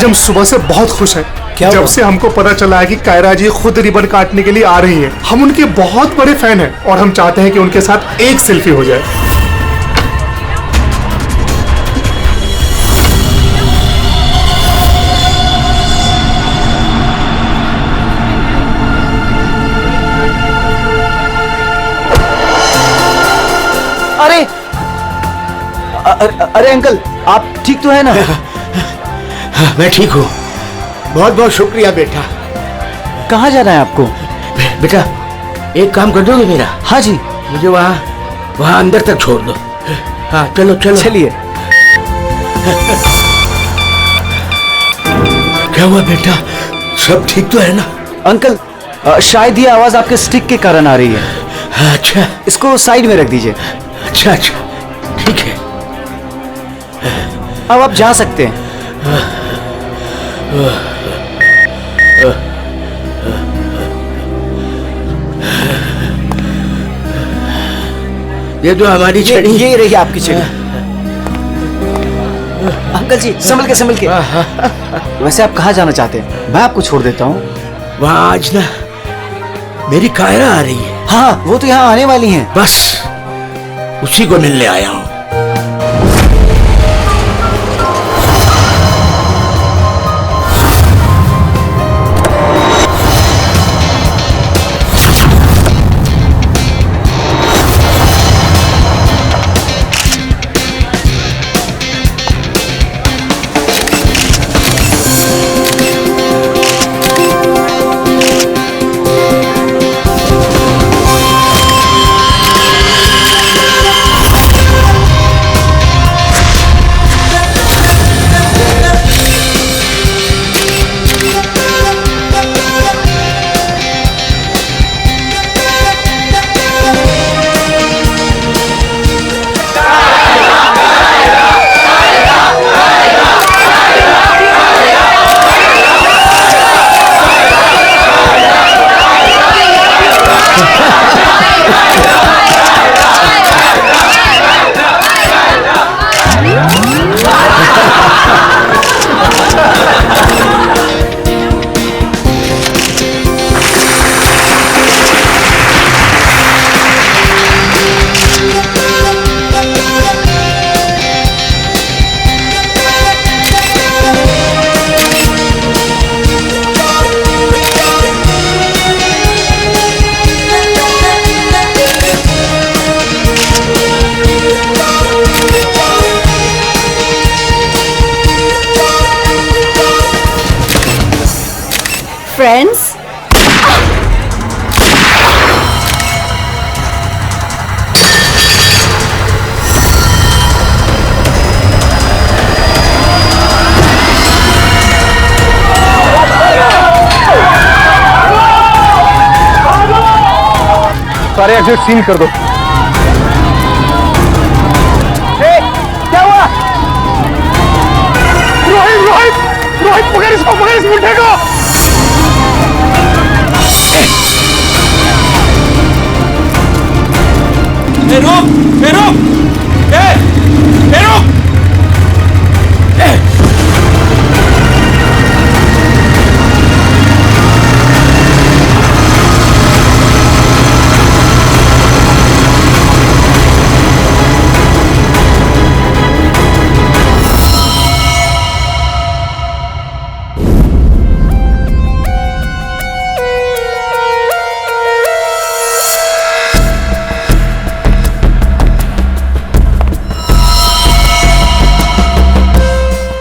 आज हम सुबह से बहुत खुश हैं। जब से हमको पता चला है कि कायरा जी खुद रिबन काटने के लिए आ रही हैं। हम उनके बहुत बड़े फैन हैं और हम चाहते हैं कि उनके साथ एक सेल्फी हो जाए। अरे अरे अंकल, आप ठीक तो है ना? मैं ठीक हूँ। बहुत बहुत शुक्रिया बेटा। कहाँ जाना है आपको? बेटा एक काम कर दोगे मेरा? हाँ जी। मुझे वहाँ अंदर तक छोड़ दो। हाँ चलो चलो। चलिए। क्या हुआ बेटा, सब ठीक तो है ना? अंकल शायद ये आवाज आपके स्टिक के कारण आ रही है। अच्छा, इसको साइड में रख दीजिए। अच्छा अच्छा ठीक है। अब आप जा सकते हैं। ये जो हमारी छड़ी, ये रही आपकी छड़ी। अंकल जी संभल के। वैसे आप कहाँ जाना चाहते हैं? मैं आपको छोड़ देता हूँ। वहाँ आज ना मेरी कायरा आ रही है। हाँ वो तो यहाँ आने वाली हैं। बस उसी को मिलने आया हूँ। Friends? सारे एग्जिट सील कर दो। क्या हुआ? रोहित पकड़ इसको मुंडे को। रुक।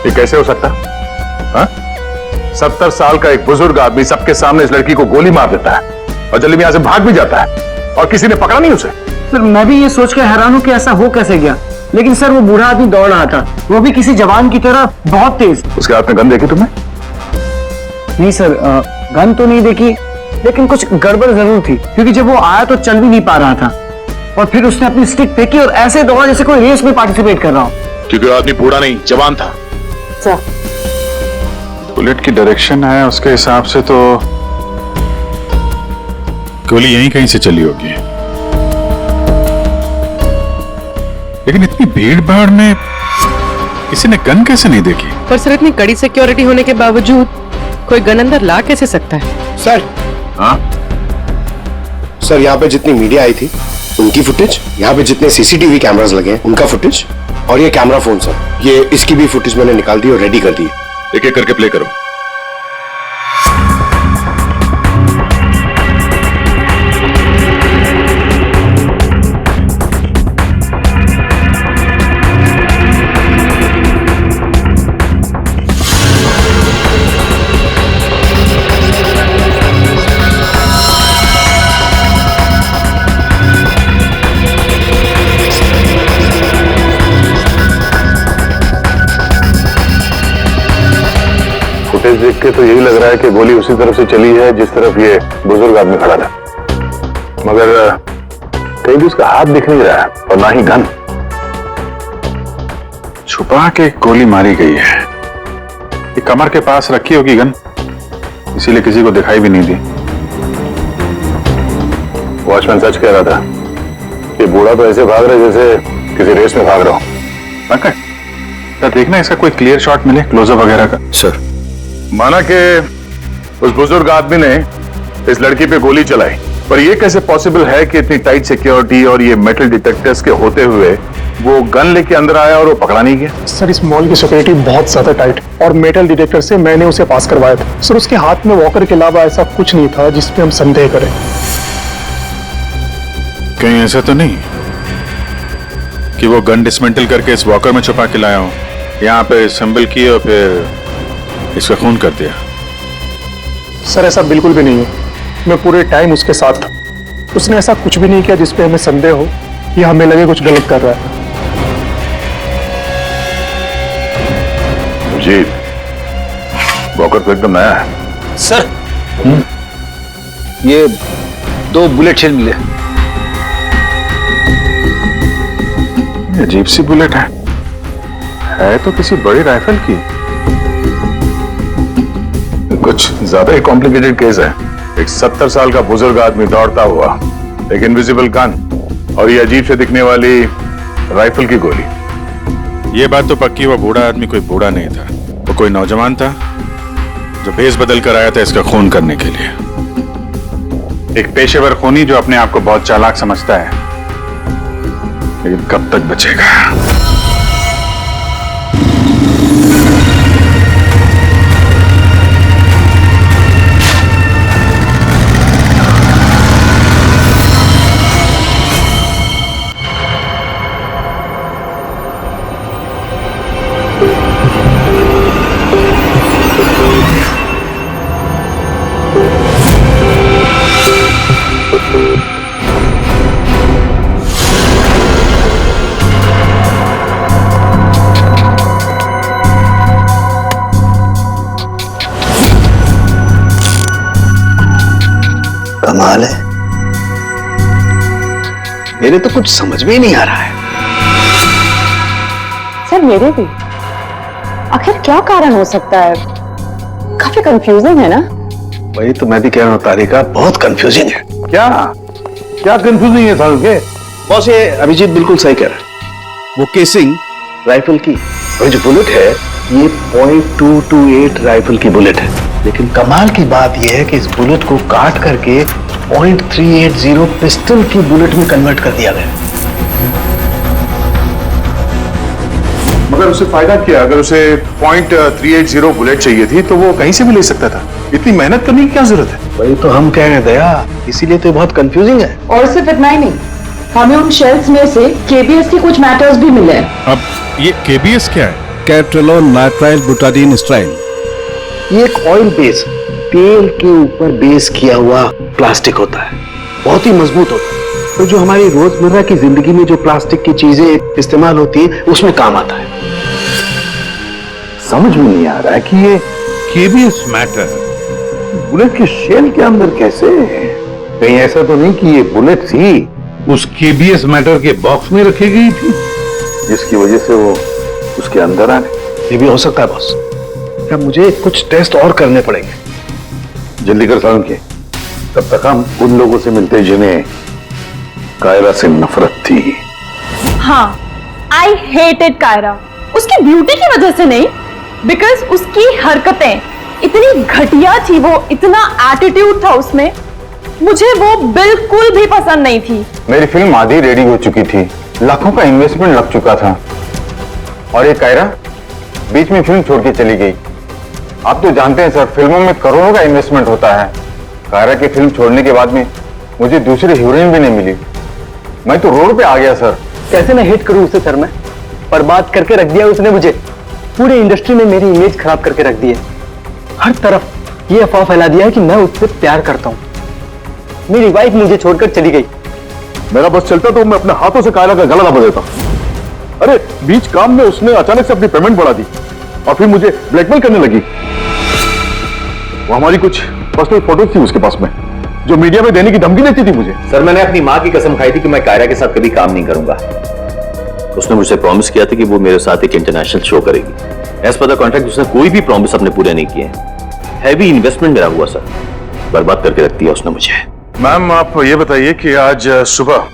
ये कैसे हो सकता? हाँ? 70 साल का एक बुजुर्ग आदमी सबके सामने इस लड़की को गोली मार देता है और जल्दी में यहां से भाग भी जाता है और किसी ने पकड़ा नहीं उसे। सर मैं भी ये सोच कर हैरान हूँ कि ऐसा हो कैसे गया, लेकिन सर वो बूढ़ा आदमी दौड़ रहा था, वो भी किसी जवान की तरह बहुत तेज। उसके हाथ में गन देखी तुमने? नहीं सर, गन तो नहीं देखी, लेकिन कुछ गड़बड़ जरूर थी, क्योंकि जब वो आया तो चल भी नहीं पा रहा था और फिर उसने अपनी स्टिक फेंकी और ऐसे दौड़ा जैसे कोई रेस में पार्टिसिपेट कर रहा हो। क्योंकि वो आदमी बूढ़ा नहीं जवान था। बुलेट की डायरेक्शन है उसके हिसाब से तो गोली यहीं कहीं से चली होगी, लेकिन इतनी भीड़ भाड़ में किसी ने गन कैसे नहीं देखी? पर सर इतनी कड़ी सिक्योरिटी होने के बावजूद कोई गन अंदर ला कैसे सकता है? सर हाँ सर, यहाँ पे जितनी मीडिया आई थी उनकी फुटेज, यहाँ पे जितने सीसीटीवी कैमरास लगे हैं उनका फुटेज, और ये कैमरा फोन सर, ये इसकी भी फुटेज मैंने निकाल दी और रेडी कर दी। एक एक करके प्ले करो। फुटेज देख के तो यही लग रहा है कि गोली उसी तरफ से चली है जिस तरफ ये बुजुर्ग आदमी खड़ा था, मगर कहीं भी उसका हाथ दिख नहीं रहा है और ना ही गन। छुपा के गोली मारी गई है। ये कमर के पास रखी होगी गन, इसीलिए किसी को दिखाई भी नहीं दी। वॉचमैन सच कह रहा था कि बूढ़ा तो ऐसे भाग रहा है जैसे किसी रेस में भाग रहा हो। पंकज, देखना इसका कोई क्लियर शॉट मिले, क्लोजअप वगैरह का। सर माना कि उस बुजुर्ग आदमी ने इस लड़की पे गोली चलाई, पर यह कैसे पॉसिबल है कि इतनी टाइट सिक्योरिटी और ये मेटल डिटेक्टर्स के होते हुए वो गन लेके अंदर आया और वो पकड़ा नहीं गया? सर इस मॉल की सिक्योरिटी बहुत ज्यादा टाइट, और मेटल डिटेक्टर से मैंने उसे पास करवाया था। सर उसके हाथ में वॉकर के अलावा ऐसा कुछ नहीं था जिसपे हम संदेह करें। कहीं ऐसा तो नहीं कि वो गन डिसमेंटल करके इस वॉकर में छुपा के लाया हो, यहाँ पे असेंबल की और फिर इसका खून कर दिया? सर ऐसा बिल्कुल भी नहीं है, मैं पूरे टाइम उसके साथ था। उसने ऐसा कुछ भी नहीं किया जिसपे हमें संदेह हो या हमें लगे कुछ गलत कर रहा है। जी, वॉकर तो एकदम नया है। सर ये 2 बुलेट शेल मिले। ये अजीब सी बुलेट है तो किसी बड़ी राइफल की। कुछ ज्यादा ही कॉम्प्लिकेटेड केस है। एक 70 साल का बुजुर्ग आदमी दौड़ता हुआ, एक इनविजिबल गन और ये अजीब से दिखने वाली राइफल की गोली। ये बात तो पक्की, वो बूढ़ा आदमी कोई बूढ़ा नहीं था, वो कोई नौजवान था जो भेष बदल कर आया था इसका खून करने के लिए। एक पेशेवर खूनी जो अपने आप को बहुत चालाक समझता है, लेकिन कब तक बचेगा? कमाल है, मेरे तो कुछ समझ में ही नहीं आ रहा है। सर मेरे भी। आखिर क्या कारण हो सकता है? काफी कंफ्यूजिंग है ना? वही तो मैं भी कह रहा हूँ तारिका, बहुत कंफ्यूजिंग है। क्या क्या कंफ्यूजिंग है साहब के? बॉस ये अभिजीत बिल्कुल सही कह रहा है। वो केसिंग राइफल की और जो बुलेट है ये .228 राइफल की बुलेट है, लेकिन कमाल की बात यह है कि इस बुलेट को काट करके .380 पिस्टल की बुलेट में कन्वर्ट कर दिया गया। मगर उसे फायदा क्या? अगर उसे .380 बुलेट चाहिए थी तो वो कहीं से भी ले सकता था। इतनी मेहनत करने की क्या जरूरत है? वही तो हम कह रहे हैं दया, इसीलिए तो बहुत कंफ्यूजिंग है। और सिर्फ इतना ही नहीं, हमें उन शेल्स में से केबीएस के कुछ मैटर्स भी मिले हैं। अब ये केबीएस क्या है? कैट्रेलोन नाइट्राइल बुटाडीन स्ट्राइन। ये एक ऑयल बेस, तेल के ऊपर बेस किया हुआ प्लास्टिक होता है, बहुत ही मजबूत होता है, तो जो हमारी रोजमर्रा की जिंदगी में जो प्लास्टिक की चीजें इस्तेमाल होती है उसमें काम आता है। समझ में नहीं आ रहा है कि ये केबीएस मैटर बुलेट की शेल के अंदर कैसे? कहीं ऐसा तो नहीं कि ये बुलेट थी उस केबीएस मैटर के बॉक्स में रखी गई थी जिसकी वजह से वो उसके अंदर आ गए? ये भी हो सकता है बॉस। क्या मुझे कुछ टेस्ट और करने पड़ेंगे। जल्दी कर साहब के, तब तक हम उन लोगों से मिलते जिन्हें कायरा से नफरत थी। हाँ, आई हेटेड कायरा। उसकी ब्यूटी की वजह से नहीं, बिकॉज उसकी हरकतें इतनी घटिया थी, वो इतना एटीट्यूड था उसमें, मुझे वो बिल्कुल भी पसंद नहीं थी। मेरी फिल्म आधी रेडी हो चुकी थी, लाखों का इन्वेस्टमेंट लग चुका था, और ये कायरा बीच में फिल्म छोड़ के चली गई। आप तो जानते हैं सर, फिल्मों में करोड़ों का इन्वेस्टमेंट होता है। कायरा की फिल्म छोड़ने के बाद में मुझे दूसरी हीरोइन भी नहीं मिली, मैं तो रोड पे आ गया सर। कैसे मैं हिट करूं उसे सर? मैं बर्बाद करके रख दिया उसने मुझे, पूरे इंडस्ट्री में मेरी इमेज खराब करके रख दी है। हर तरफ ये अफवाह फैला दिया है कि मैं उससे प्यार करता हूं। मेरी वाइफ मुझे छोड़कर चली गई। मेरा बस चलता तो मैं अपने हाथों से कायरा का गला दबा देता। अरे बीच काम में उसने अचानक से अपनी पेमेंट बढ़ा दी और फिर मुझे ब्लैकमेल करने लगी। वो हमारी कुछ पर्सनल फोटोज थी उसके पास में, जो मीडिया में देने की धमकी देती थी मुझे। सर, मैंने अपनी माँ की कसम खाई थी कि मैं कायरा के साथ कभी काम नहीं करूंगा। उसने मुझसे प्रॉमिस किया था कि वो मेरे साथ एक इंटरनेशनल शो करेगी। एज पर द कॉन्ट्रैक्ट उसने कोई भी प्रॉमिस अपने पूरे नहीं किए। हैवी इन्वेस्टमेंट मेरा हुआ सर, बर्बाद करके रख दिया उसने मुझे। मैम आप ये बताइए कि आज सुबह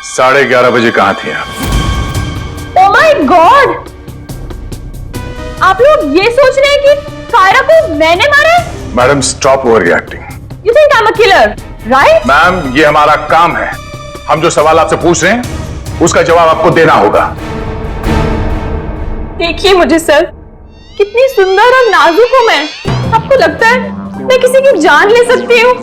11:30 बजे कहाँ थे आप? ओह माय गॉड, आप लोग ये सोच रहे हैं कि कायरा को मैंने मारा है? Madam stop over reacting. You think I'm a killer, right? Ma'am ये हमारा काम है, हम जो सवाल आपसे पूछ रहे हैं उसका जवाब आपको देना होगा। देखिए मुझे सर, कितनी सुंदर और नाजुक हूं मैं। आपको लगता है मैं किसी की जान ले सकती हूँ?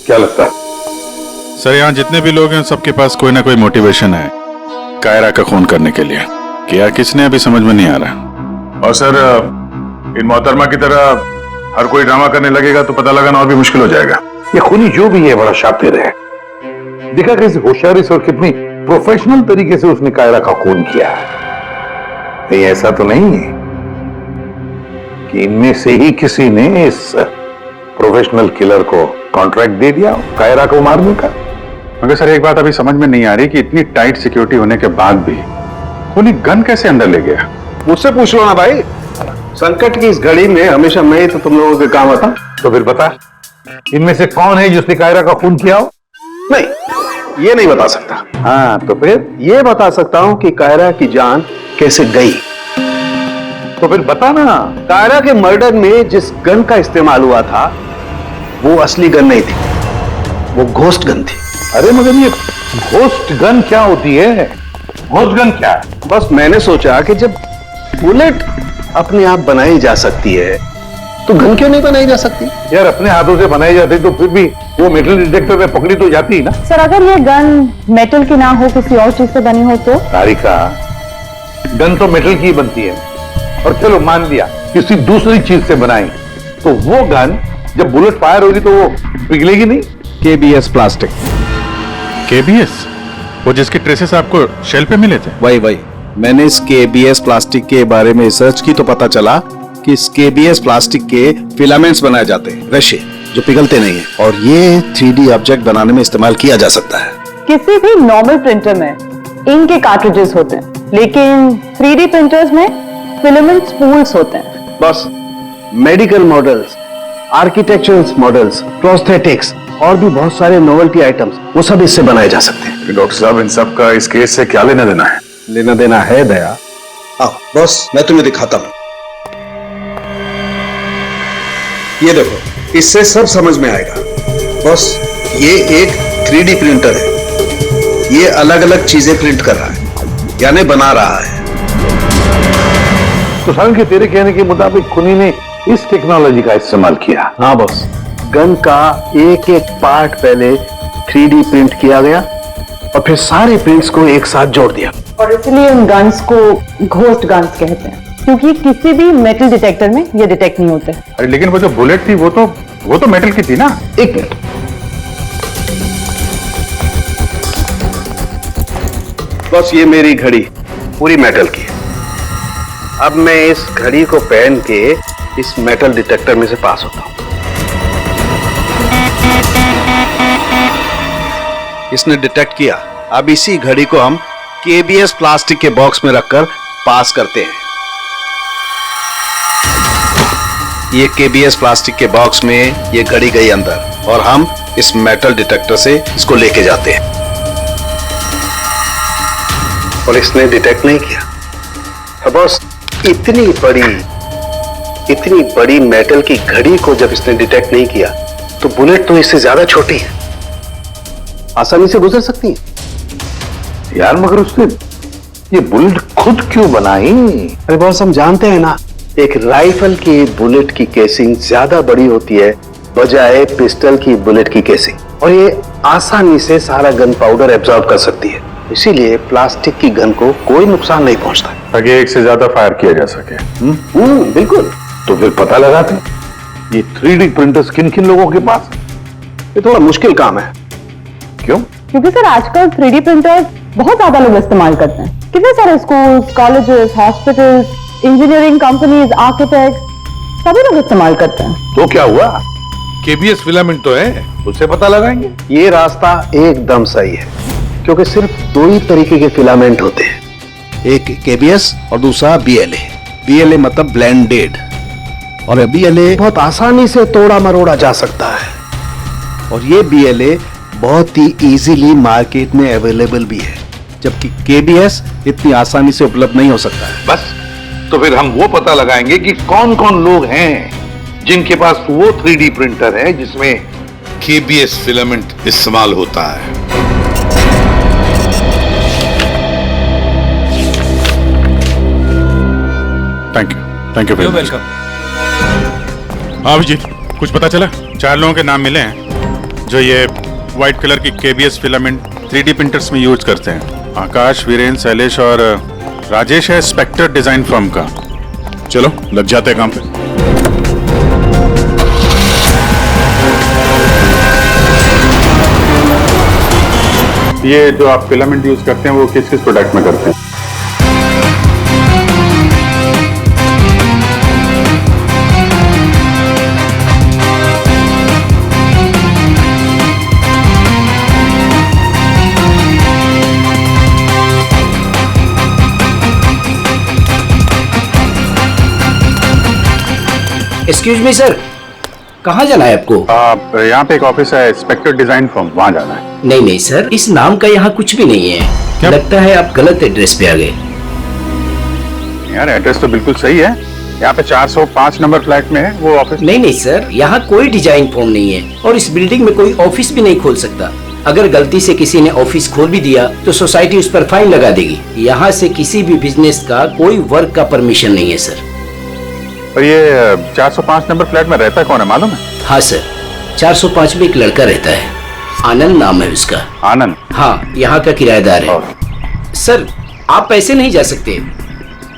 क्या लगता है सर, यहाँ जितने भी लोग हैं सबके पास कोई ना कोई मोटिवेशन है कायरा का खून करने के लिए। क्या किसने अभी समझ में नहीं आ रहा। और सर इन मोहतरमा की तरह हर कोई ड्रामा करने लगेगा तो पता लगाना और भी मुश्किल हो जाएगा। ये खूनी जो भी है बड़ा शातिर है। देखा कैसे होशियारी से और कितनी प्रोफेशनल तरीके से उसने कायरा का खून किया। नहीं ऐसा तो नहीं है कि इनमें से ही किसी ने इस प्रोफेशनल किलर को कॉन्ट्रैक्ट दे दिया कायरा को मारने का। मगर सर एक बात अभी समझ में नहीं आ रही कि इतनी टाइट सिक्योरिटी होने के बाद भी खूनी गन कैसे अंदर ले गया। मुझसे पूछ लो ना भाई, संकट की इस घड़ी में हमेशा मैं ही तो तुम लोगों के काम आता। तो फिर बता, इनमें से कौन है जिसने कायरा का खून किया हो? नहीं, ये नहीं बता सकता। हाँ तो फिर ये बता सकता हूं कि कायरा की जान कैसे गई। तो फिर बता ना। कायरा के मर्डर में जिस गन का इस्तेमाल हुआ था वो असली गन नहीं थी, वो घोस्ट गन थी। अरे मगर ये घोस्ट गन क्या होती है? घोस्ट गन क्या है? बस मैंने सोचा कि जब बुलेट अपने आप बनाई जा सकती है तो गन क्यों नहीं बनाई जा सकती? यार अपने हाथों से बनाई जाती तो फिर भी वो मेटल डिटेक्टर में पकड़ी तो जाती ना। सर अगर ये गन मेटल की ना हो, किसी और चीज से बनी हो तो? तारिका, गन तो मेटल की बनती है, और चलो मान लिया किसी दूसरी चीज से बनाई, तो वो गन जब बुलेट फायर होगी तो वो पिघलेगी नहीं। KBS plastic. KBS? वो जिसके ट्रेसेस आपको शेल पे मिले थे? वही मैंने इस KBS प्लास्टिक के बारे में रिसर्च की तो पता चला कि इस KBS प्लास्टिक के फिलामेंट्स बनाए जाते हैं, रेशे जो पिघलते नहीं है, और ये 3D ऑब्जेक्ट बनाने में इस्तेमाल किया जा सकता है। किसी भी नॉर्मल प्रिंटर में इंक के कार्ट्रिजेस होते हैं, लेकिन 3D प्रिंटर्स में फिलामेंट स्पूल्स होते हैं। बस medical models, architectural models, prosthetics और भी बहुत सारे नोवेल्टी आइटम्स वो सब इससे बनाए जा सकते हैं। डॉक्टर साहब इन सब का इस केस से क्या लेना देना है? लेना देना है दया। आओ बॉस, मैं तुम्हें दिखाता हूं। ये देखो, इससे सब समझ में आएगा। बॉस ये एक 3D प्रिंटर है, ये अलग अलग चीजें प्रिंट कर रहा है, यानी बना रहा है। तो सालन के तेरे कहने के मुताबिक खूनी ने इस टेक्नोलॉजी का इस्तेमाल किया। हाँ बॉस, गन का एक एक पार्ट पहले 3D प्रिंट किया गया और फिर सारे प्रिंट्स को एक साथ जोड़ दिया। और इसलिए उन गन्स को घोस्ट गन्स कहते हैं, क्योंकि किसी भी मेटल डिटेक्टर में ये डिटेक्ट नहीं होते। अरे लेकिन वो जो बुलेट थी वो तो मेटल की थी ना। एक मिनट, बस ये मेरी घड़ी पूरी मेटल की है। अब मैं इस घड़ी को पहन के इस मेटल डिटेक्टर में से पास होता हूं। इसने डिटेक्ट किया। अब इसी घड़ी को हम KBS प्लास्टिक के बॉक्स में रखकर पास करते हैं। ये KBS प्लास्टिक के बॉक्स में ये घड़ी गई अंदर, और हम इस मेटल डिटेक्टर से इसको लेके जाते हैं। और इसने डिटेक्ट नहीं किया। अब बॉस, इतनी बड़ी मेटल की घड़ी को जब इसने डिटेक्ट नहीं किया तो बुलेट तो इससे ज्यादा छोटी है, आसानी से गुजर सकती है। यार मगर उसने ये बुलेट खुद क्यों बनाई? अरे बॉस, हम जानते हैं ना, एक राइफल की बुलेट की केसिंग ज्यादा बड़ी होती है बजाय पिस्टल की बुलेट की केसिंग, और ये आसानी से सारा गन पाउडर एब्जॉर्ब कर सकती है। इसीलिए प्लास्टिक की गन को कोई नुकसान नहीं पहुंचता, ताकि एक से ज्यादा फायर किया जा सके। बिल्कुल। तो फिर पता लगाते ये 3D प्रिंटर्स किन किन लोगों के पास? ये थोड़ा मुश्किल काम है। क्यों? क्योंकि सर आजकल 3D प्रिंटर्स बहुत ज्यादा लोग इस्तेमाल करते हैं। कितने सारे schools, colleges, hospitals, engineering companies, architect सभी लोग इस्तेमाल करते हैं। तो क्या हुआ? केबीएस फिलामेंट तो है, उससे पता लगाएंगे। ये रास्ता एकदम सही है, क्योंकि सिर्फ दो ही तरीके के फिलामेंट होते हैं, एक केबीएस और दूसरा बीएलए। बीएलए मतलब ब्लेंडेड, और बीएलए बहुत आसानी से तोड़ा मरोड़ा जा सकता है। और ये बीएलए बहुत ही इजीली मार्केट में अवेलेबल भी है, जबकि केबीएस इतनी आसानी से उपलब्ध नहीं हो सकता है। बस, तो फिर हम वो पता लगाएंगे कि कौन कौन लोग हैं जिनके पास वो 3D प्रिंटर है जिसमें केबीएस फिलामेंट इस्तेमाल होता है। Thank you welcome. हाँ अभिजीत, कुछ पता चला? 4 लोगों के नाम मिले हैं जो ये व्हाइट कलर की केबीएस फिलामेंट 3D प्रिंटर्स में यूज करते हैं। आकाश, वीरेंद्र, शैलेश और राजेश है स्पेक्टर डिजाइन फर्म का। चलो लग जाते हैं काम पे। ये जो आप फिलामेंट यूज करते हैं वो किस किस प्रोडक्ट में करते हैं? एक्सक्यूज मी सर, कहाँ जाना है आपको? यहाँ पे एक ऑफिस है स्पेक्टर डिजाइन फर्म, वहाँ जाना है। नहीं सर, इस नाम का यहाँ कुछ भी नहीं है। क्या? लगता है आप गलत एड्रेस पे आ गए। यार एड्रेस तो बिल्कुल सही है, यहाँ पे 405 नंबर फ्लैट में है वो ऑफिस। नहीं सर, यहाँ कोई डिजाइन फॉर्म नहीं है और इस बिल्डिंग में कोई ऑफिस भी नहीं खोल सकता। अगर गलती से किसी ने ऑफिस खोल भी दिया तो सोसाइटी उस पर फाइन लगा देगी। यहाँ से किसी भी बिजनेस का कोई वर्क का परमिशन नहीं है सर। और ये 405 नंबर फ्लैट में रहता कौन है मालूम है? हाँ सर, 405 में एक लड़का रहता है, आनंद नाम है उसका। आनंद? हाँ, यहाँ का किराएदार है। सर आप ऐसे नहीं जा सकते,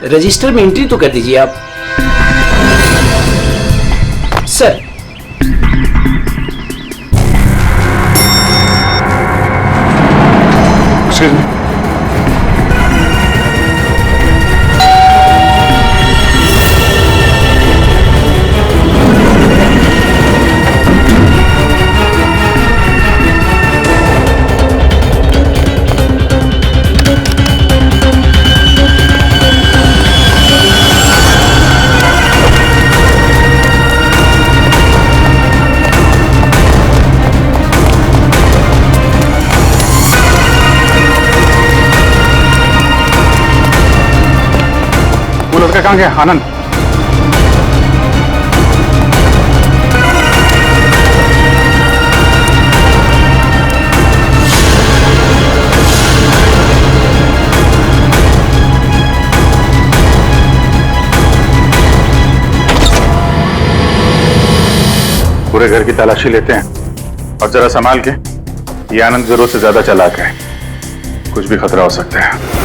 रजिस्टर में एंट्री तो कर दीजिए आप। सर कहाँ गया आनंद? पूरे घर की तलाशी लेते हैं और जरा संभाल के। ये आनंद जरूरत से ज्यादा चालाक है, कुछ भी खतरा हो सकता है।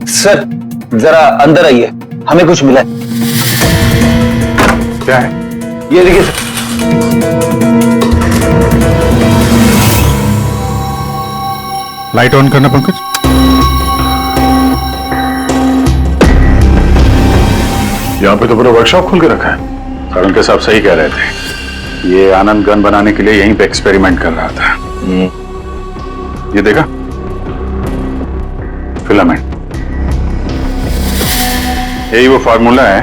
सर जरा अंदर आइए, हमें कुछ मिला है। क्या है? ये देखिए सर। लाइट ऑन करना पंकज। यहाँ पे तो पूरा वर्कशॉप खोल के रखा है। और उनके साहब सही कह रहे थे, ये आनंद गन बनाने के लिए यहीं पे एक्सपेरिमेंट कर रहा था। ये देखा, फिलामेंट। यही वो फार्मूला है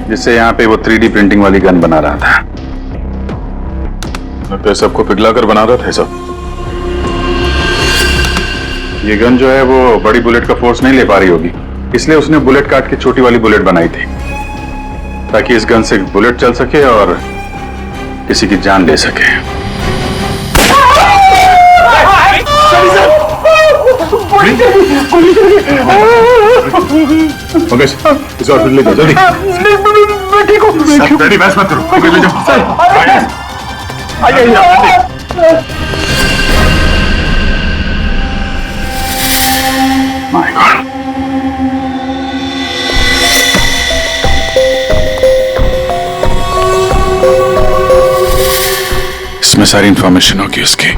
जिससे यहाँ पे वो 3D प्रिंटिंग वाली गन बना रहा था। तो सबको पिघला कर बना रहा था सब। ये गन जो है वो बड़ी बुलेट का फोर्स नहीं ले पा रही होगी, इसलिए उसने बुलेट काट के छोटी वाली बुलेट बनाई थी, ताकि इस गन से बुलेट चल सके और किसी की जान ले सके। इस और ले जाओ जल्दी। रेडी, बहस मत करो, ले जाओ। My God. इसमें सारी इंफॉर्मेशन होगी उसकी।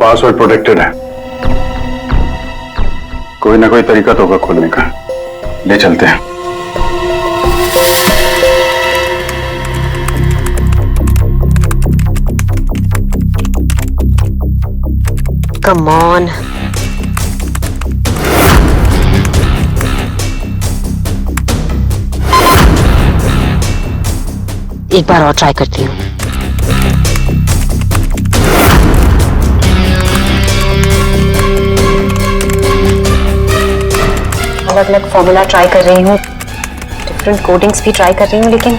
पासवर्ड प्रोटेक्टेड है, कोई ना कोई तरीका तो होगा खोलने का। ले चलते हैं। Come on. एक बार और ट्राई करती हूँ। अलग अलग फॉर्मूला ट्राई कर रही हूँ, डिफरेंट कोडिंग्स भी ट्राई कर रही हूँ, लेकिन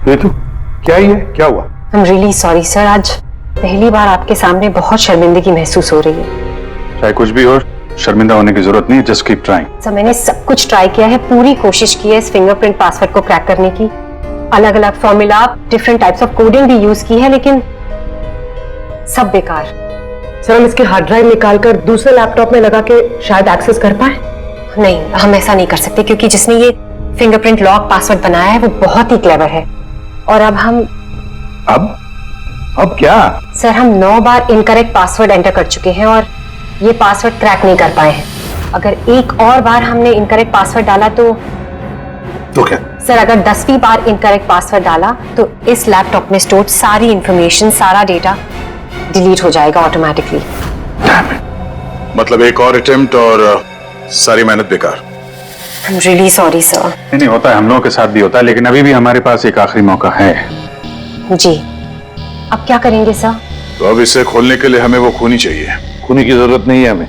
रितु, क्या ही है, क्या हुआ? I'm really sorry सर, आज पहली बार आपके सामने बहुत शर्मिंदगी महसूस हो रही है। चाहे कुछ भी हो, शर्मिंदा होने की जरूरत नहीं है, जस्ट कीप ट्राइंग। सर मैंने सब कुछ ट्राई किया है, पूरी कोशिश की है इस फिंगरप्रिंट पासवर्ड को क्रैक करने की, अलग अलग formula, different types of coding भी यूज की है, लेकिन सब बेकार। सर हम इसके हार्ड ड्राइव निकालकर दूसरे लैपटॉप में लगा के शायद एक्सेस कर पाए। नहीं, हम ऐसा नहीं कर सकते, क्योंकि जिसने ये फिंगरप्रिंट लॉक पासवर्ड बनाया है वो बहुत ही क्लेवर है। और अब हम अब क्या? सर हम 9 बार इनकरेक्ट पासवर्ड एंटर कर चुके हैं और ये पासवर्ड क्रैक नहीं कर पाए हैं। अगर एक और बार हमने इनकरेक्ट पासवर्ड डाला तो क्या? सर अगर 10वीं बार इनकरेक्ट पासवर्ड डाला तो इस लैपटॉप में स्टोर्ड सारी इंफॉर्मेशन, सारा डेटा डिलीट हो जाएगा ऑटोमेटिकली। मतलब एक और अटेम्प्ट और सारी मेहनत बेकार। I'm really sorry sir। नहीं होता है, हम लोगों के साथ भी होता है, लेकिन अभी भी हमारे पास एक आखिरी मौका है। जी, अब क्या करेंगे सर? तो अब इसे खोलने के लिए हमें वो खूनी चाहिए। खूनी की जरूरत नहीं है हमें,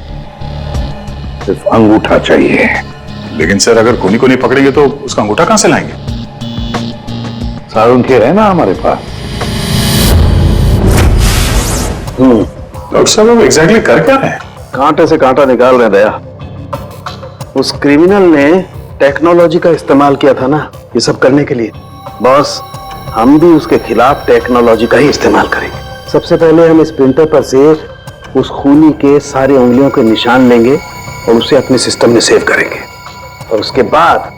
सिर्फ अंगूठा चाहिए। लेकिन सर अगर खूनी को नहीं पकड़ेंगे तो उसका अंगूठा कहां से लाएंगे? सारुण खेर है ना हमारे पास। डॉक्टर साहब अब एग्जैक्टली कर क्या रहे हैं? कांटे से कांटा निकाल रहे दया। उस क्रिमिनल ने टेक्नोलॉजी का इस्तेमाल किया था ना ये सब करने के लिए। बॉस, हम भी उसके खिलाफ टेक्नोलॉजी का ही इस्तेमाल करेंगे। सबसे पहले हम इस प्रिंटर पर से उस खूनी के सारे उंगलियों के निशान लेंगे और उसे अपने सिस्टम में सेव करेंगे, और उसके बाद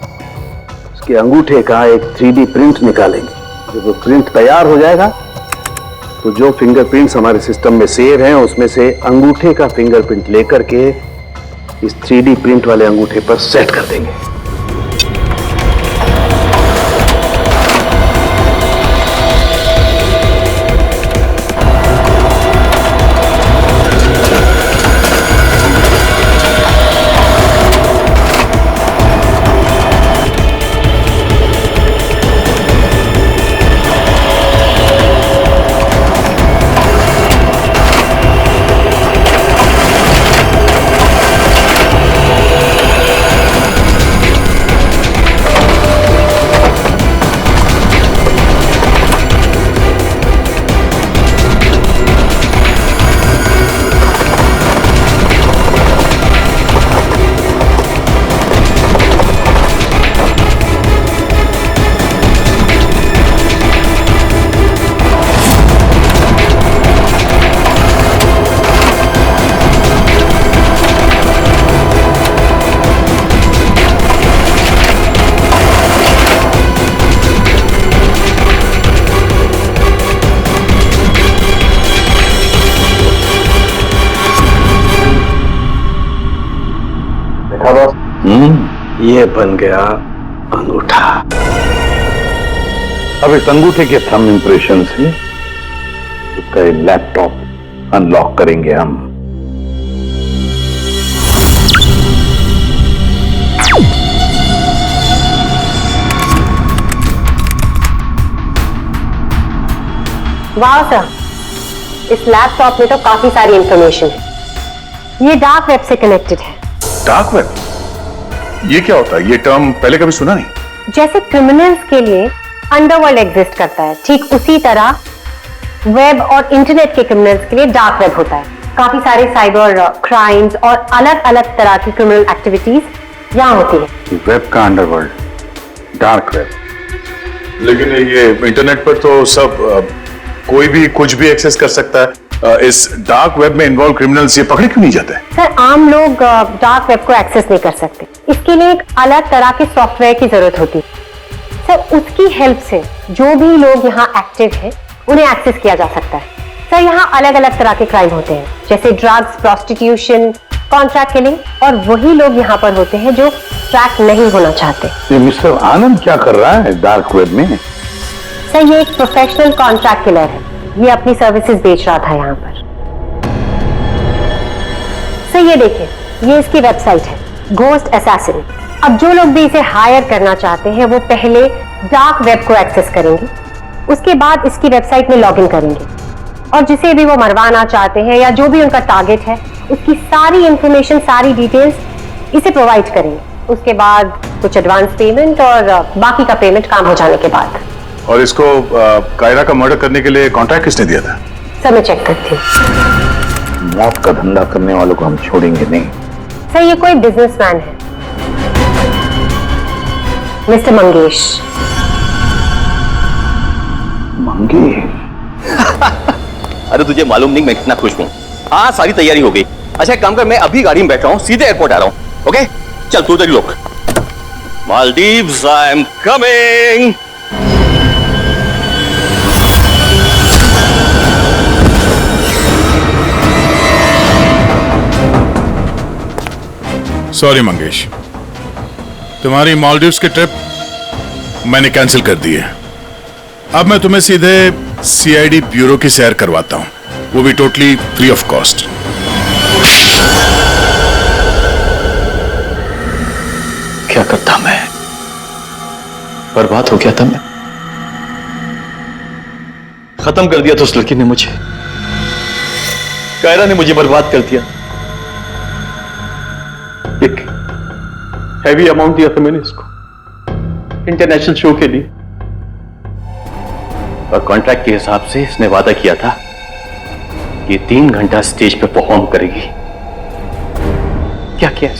उसके अंगूठे का एक 3D प्रिंट निकालेंगे। जब वो प्रिंट तैयार हो जाएगा तो जो फिंगरप्रिंट्स हमारे सिस्टम में सेव हैं उसमें से अंगूठे का फिंगरप्रिंट लेकर के इस 3D प्रिंट वाले अंगूठे पर सेट कर देंगे। ये बन गया अंगूठा। अब इस अंगूठे के थंब इंप्रेशन से उसका ये लैपटॉप अनलॉक करेंगे हम। वाह सर, इस लैपटॉप में तो काफी सारी इंफॉर्मेशन है। ये डार्क वेब से कनेक्टेड है। Dark web? ये क्या होता है? ये टर्म पहले कभी सुना नहीं। जैसे क्रिमिनल्स के लिए अंडरवर्ल्ड एग्जिस्ट करता है, ठीक उसी तरह वेब और इंटरनेट के क्रिमिनल्स के लिए डार्क वेब होता है। काफी सारे साइबर क्राइम्स और अलग अलग तरह की क्रिमिनल एक्टिविटीज यहाँ होती है। वेब का अंडरवर्ल्ड, डार्क वेब। लेकिन ये इंटरनेट पर तो सब कोई भी कुछ भी एक्सेस कर सकता है। इस डार्क वेब में इन्वॉल्व क्रिमिनल्स ये पकड़े क्यों नहीं जाते? सर, आम लोग डार्क वेब को एक्सेस नहीं कर सकते। इसके लिए एक अलग तरह के सॉफ्टवेयर की जरूरत होती है। सर, उसकी हेल्प से जो भी लोग यहाँ एक्टिव हैं उन्हें एक्सेस किया जा सकता है। सर, यहाँ अलग अलग तरह के क्राइम होते हैं, जैसे ड्रग्स, प्रोस्टिट्यूशन, कॉन्ट्रैक्ट किलिंग, और वही लोग यहाँ पर होते हैं जो ट्रैक नहीं होना चाहते। ये मिस्टर आनंद क्या कर रहा है डार्क वेब में? सर, ये एक प्रोफेशनल कॉन्ट्रैक्ट किलर है। ये अपनी सर्विसेज बेच रहा था यहाँ पर। सर, ये देखिए, ये इसकी वेबसाइट है, घोस्ट असैसिन। अब जो लोग भी इसे हायर करना चाहते हैं वो पहले डार्क वेब को एक्सेस करेंगे, उसके बाद इसकी वेबसाइट में लॉगिन करेंगे, और जिसे भी वो मरवाना चाहते हैं या जो भी उनका टारगेट है उसकी सारी इंफॉर्मेशन, सारी डिटेल्स इसे प्रोवाइड करेंगे। उसके बाद कुछ एडवांस पेमेंट और बाकी का पेमेंट काम हो जाने के बाद। और इसको कायरा का मर्डर करने के लिए कॉन्ट्रैक्ट किसने दिया था? सर, मैं चेक करती हूँ। मौत का धंधा करने वालों को हम छोड़ेंगे नहीं। सर, ये कोई बिजनेसमैन है, मिस्टर मंगेश। अरे तुझे मालूम नहीं मैं कितना खुश हूँ। हाँ, सारी तैयारी हो गई। अच्छा, एक काम कर, मैं अभी गाड़ी में बैठ रहा हूँ, सीधे एयरपोर्ट आ रहा हूँ। ओके, चल तू तेरी लोग। Maldives, I am coming. Sorry Mangesh, तुम्हारी मालदीव्स की ट्रिप मैंने कैंसिल कर दी है। अब मैं तुम्हें सीधे सीआईडी ब्यूरो की सैर करवाता हूं, वो भी टोटली फ्री ऑफ कॉस्ट। क्या करता मैं? बर्बाद हो गया था मैं। खत्म कर दिया था उस लड़की ने मुझे। कायरा ने मुझे बर्बाद कर दिया। एक हैवी अमाउंट दिया था मैंने इसको इंटरनेशनल शो के लिए, और कॉन्ट्रैक्ट के हिसाब से इसने वादा किया था कि 3 घंटा स्टेज पे परफॉर्म करेगी। क्या किया?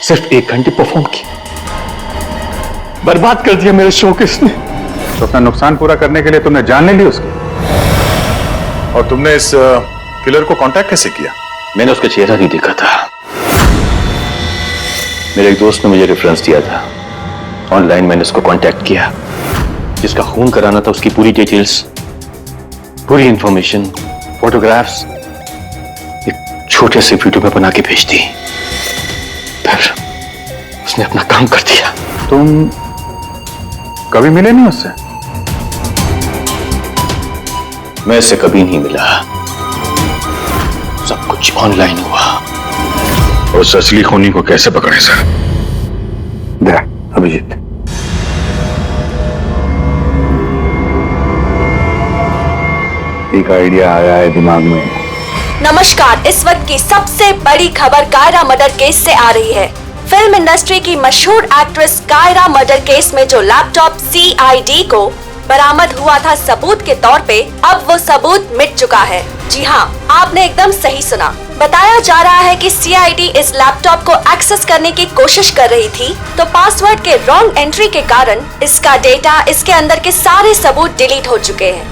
सिर्फ 1 घंटे परफॉर्म की, बर्बाद कर दिया मेरे शो को इसने। तो अपना नुकसान पूरा करने के लिए तुमने जान ले ली उसकी, और तुमने इस किलर को कांटेक्ट कैसे किया? मैंने उसका चेहरा नहीं देखा था। मेरे एक दोस्त ने मुझे रेफरेंस दिया था, ऑनलाइन मैंने उसको कांटेक्ट किया। जिसका खून कराना था उसकी पूरी डिटेल्स, पूरी इंफॉर्मेशन, फोटोग्राफ्स एक छोटे से वीडियो में बना के भेज दी। फिर उसने अपना काम कर दिया। तुम कभी मिले नहीं उससे? मैं इससे कभी नहीं मिला, सब कुछ ऑनलाइन हुआ। उस असली खूनी को कैसे पकड़े सर? अभिजीत, एक आइडिया आया है दिमाग में। नमस्कार, इस वक्त की सबसे बड़ी खबर कायरा मर्डर केस से आ रही है। फिल्म इंडस्ट्री की मशहूर एक्ट्रेस कायरा मर्डर केस में जो लैपटॉप सीआईडी को बरामद हुआ था सबूत के तौर पे, अब वो सबूत मिट चुका है। जी हाँ, आपने एकदम सही सुना। बताया जा रहा है कि सीआईडी इस लैपटॉप को एक्सेस करने की कोशिश कर रही थी, तो पासवर्ड के रॉन्ग एंट्री के कारण इसका डेटा, इसके अंदर के सारे सबूत डिलीट हो चुके हैं।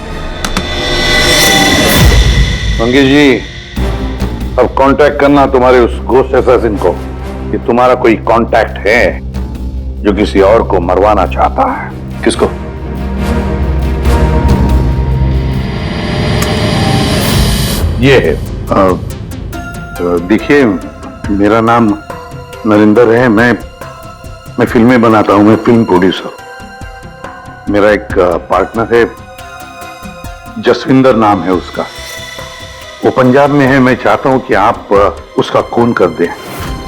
मंगेश जी, अब कांटेक्ट करना तुम्हारे उस घोस्ट असैसिन को कि तुम्हारा कोई कांटेक्ट है जो किसी और को मरवाना चाहता है। किसको? ये है, देखिए मेरा नाम नरेंद्र है। मैं फिल्में बनाता हूं। मैं फिल्म प्रोड्यूसर। मेरा एक पार्टनर है, जसविंदर नाम है उसका। वो पंजाब में है। मैं चाहता हूं कि आप उसका खून कर दें।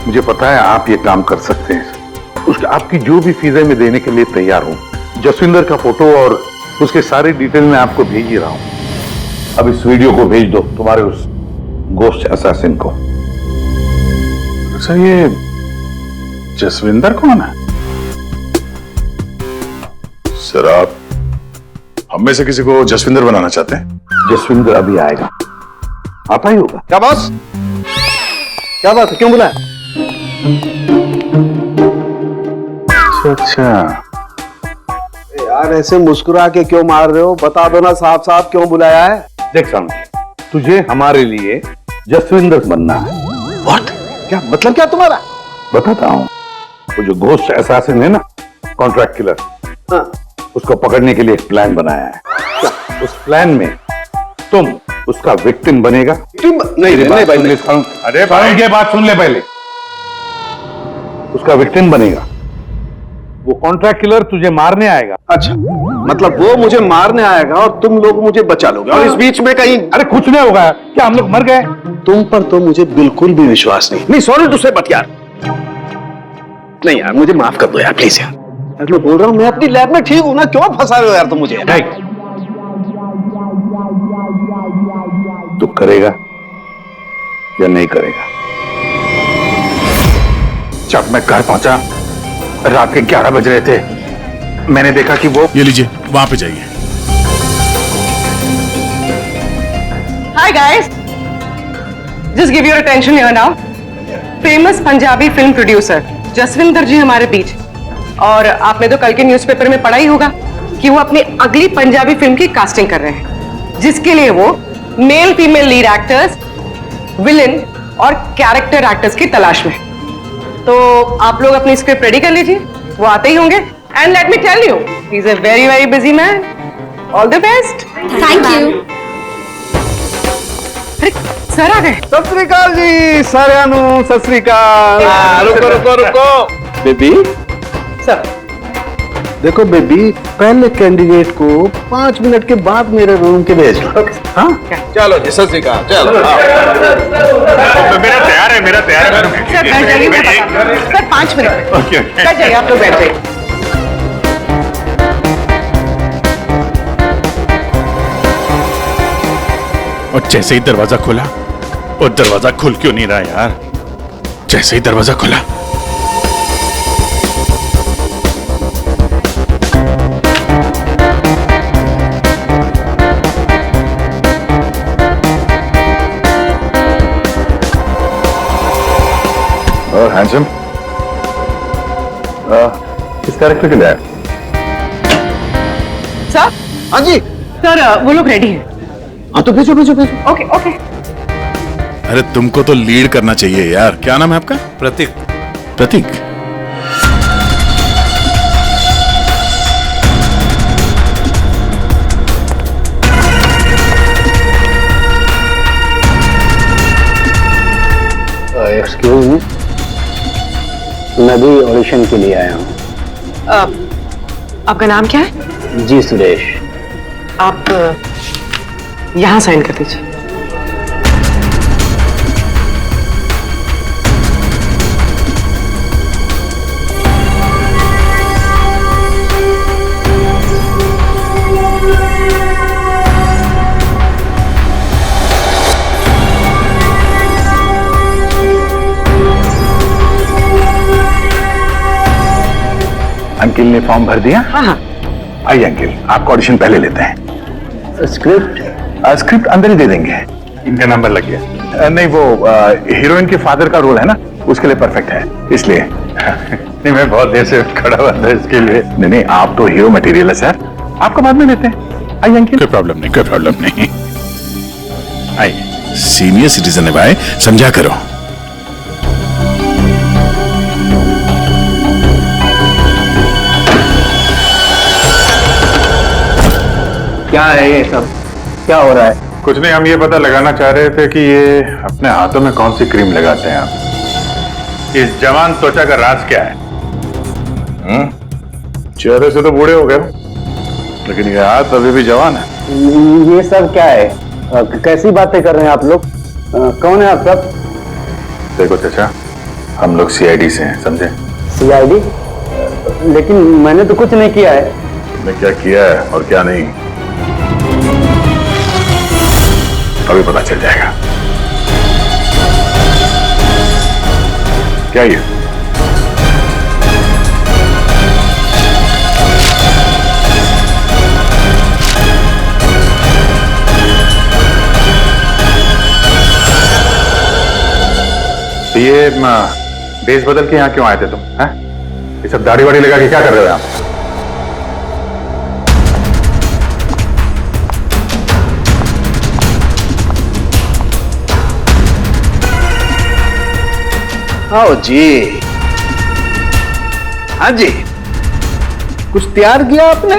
मुझे पता है आप ये काम कर सकते हैं। उसका आपकी जो भी फीस है मैं देने के लिए तैयार हूं। जसविंदर का फोटो और उसके सारे डिटेल मैं आपको भेज ही रहा हूं। अब इस वीडियो को भेज दो तुम्हारे उस गोस्ट असैसिन को। सर ये जसविंदर कौन है? सर आप हम में से किसी को जसविंदर बनाना चाहते हैं? जसविंदर अभी आएगा, आता ही होगा। क्या बॉस, क्या बात है, क्यों बुलाया? अच्छा यार ऐसे मुस्कुरा के क्यों मार रहे हो? बता दो ना साफ साफ क्यों बुलाया है। देख सामने, तुझे हमारे लिए जसविंदर बनना है। What? क्या मतलब क्या तुम्हारा? बताता हूँ। वो जो घोस्ट असैसिन है ना, कॉन्ट्रैक्ट किलर, हाँ। उसको पकड़ने के लिए एक प्लान बनाया है। क्या? उस प्लान में तुम उसका विक्टिम बनेगा। नहीं भाई, अरे भाई ये बात सुन ले पहले। उसका विक्टिम बनेगा। वो कॉन्ट्रैक्ट किलर तुझे मारने आएगा। अच्छा, मतलब वो मुझे मारने आएगा और तुम लोग मुझे बचा लोगे और इस बीच में कहीं। अरे कुछ नहीं होगा। क्या हम लोग मर गए? तुम पर तो मुझे बिल्कुल भी विश्वास नहीं। नहीं सॉरी टू से, बट यार नहीं यार, मुझे माफ कर दो यार प्लीज यार। मैं बोल रहा हूँ मैं अपनी लैब में ठीक हूं ना, क्यों फंसा रहे हो यार तुम मुझे? तू करेगा या नहीं करेगा? जब मैं घर पहुंचा रात के 11 बज रहे थे, मैंने देखा कि वो। ये लीजिए, वहां पे जाइए। Hi guys, just give your attention here now. Famous Punjabi film producer Jaswinder ji हमारे बीच। और आपने तो कल के न्यूज़पेपर में पढ़ा ही होगा कि वो अपनी अगली पंजाबी फिल्म की कास्टिंग कर रहे हैं, जिसके लिए वो male female lead actors, villain और कैरेक्टर एक्टर्स की तलाश में। तो आप लोग अपनी स्क्रिप्ट रेडी कर लीजिए, वो आते ही होंगे। And let me tell you, he is a very very busy man. All the best. Thank you. अरे सर आ गए। सत श्री अकाल जी सारियानु, सत श्री अकाल। रुको रुको रुको बेबी। सर देखो बेबी, पहले कैंडिडेट को 5 मिनट के बाद मेरे रूम के भेज लो। हाँ चलो जी, सत श्री अकाल। चलो मेरा तैयार है, मेरा तैयार है। सर बैठ जाइए, सर 5 मिनट बैठ जाइए, आप लोग बैठ जाइए। और जैसे ही दरवाजा खुला, और दरवाजा खुल क्यों नहीं रहा यार? जैसे ही दरवाजा खुला, और हैंडसम किस कैरेक्टर के लिए आया? सर। हाँ जी सर, वो लोग रेडी हैं। हाँ तो भेजो भेजो भेजो। Okay okay. अरे तुमको तो लीड करना चाहिए यार। क्या नाम है आपका? प्रतीक। प्रतीक। एक्सक्यूज मी, मैं भी ऑडिशन के लिए आया हूँ। आपका नाम क्या है? जी सुरेश। आप यहाँ साइन कर दीजिए। अंकिल ने फॉर्म भर दिया? हाँ। आइए अंकिल, आपका ऑडिशन पहले लेते हैं। स्क्रिप्ट अंदर ही दे देंगे। इनका नंबर लग गया। नहीं, वो हीरोइन के फादर का रोल है ना, उसके लिए परफेक्ट है, इसलिए। नहीं, मैं बहुत देर से खड़ा हुआ था इसके लिए। नहीं, आप तो हीरो मटेरियल है सर, आपका बाद में लेते हैं। आइए अंकिल। कोई प्रॉब्लम नहीं, कोई प्रॉब्लम नहीं। आइए, सीनियर सिटीजन है भाई, समझा करो। क्या है ये सब, क्या हो रहा है? कुछ नहीं, हम ये पता लगाना चाह रहे थे कि ये अपने हाथों में कौन सी क्रीम लगाते हैं आप। इस जवान त्वचा का राज क्या है? चेहरे से तो बूढ़े हो गए, लेकिन ये हाथ अभी भी जवान है। ये सब क्या है? कैसी बातें कर रहे हैं आप लोग? कौन है आप सब? देखो चाचा, हम लोग सीआईडी से हैं, समझे? सीआईडी? लेकिन मैंने तो कुछ नहीं किया है। तुमने क्या किया है और क्या नहीं, अभी पता चल जाएगा। क्या ये? तो ये बेस बदल के यहाँ क्यों आए थे तुम? हैं? ये सब दाढ़ी वाड़ी लगा के क्या कर रहे हो आप? आओ जी। हाँ जी, कुछ तैयार किया आपने?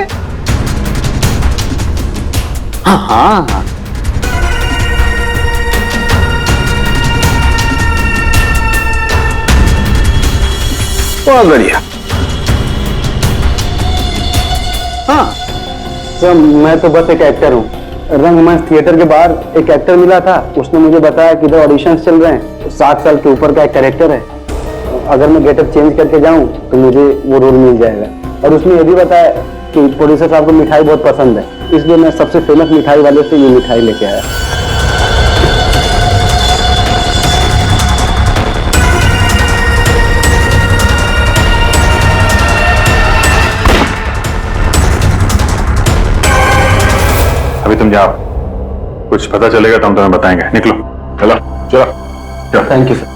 हाँ हाँ, बहुत बढ़िया। हाँ सर, मैं तो बस एक एक्टर हूँ। रंगमंच थिएटर के बाहर एक एक्टर मिला था, उसने मुझे बताया कि इधर ऑडिशंस चल रहे हैं, 7 साल के ऊपर का एक कैरेक्टर है, अगर मैं गेटअप चेंज करके जाऊं तो मुझे वो रोल मिल जाएगा। और उसने ये भी बताया कि प्रोड्यूसर साहब को मिठाई बहुत पसंद है, इसलिए मैं सबसे फेमस मिठाई वाले से ये मिठाई लेके आया। अभी तुम जाओ, कुछ पता चलेगा तो हम तुम्हें बताएंगे। निकलो, चलो चलो चलो। Thank you sir.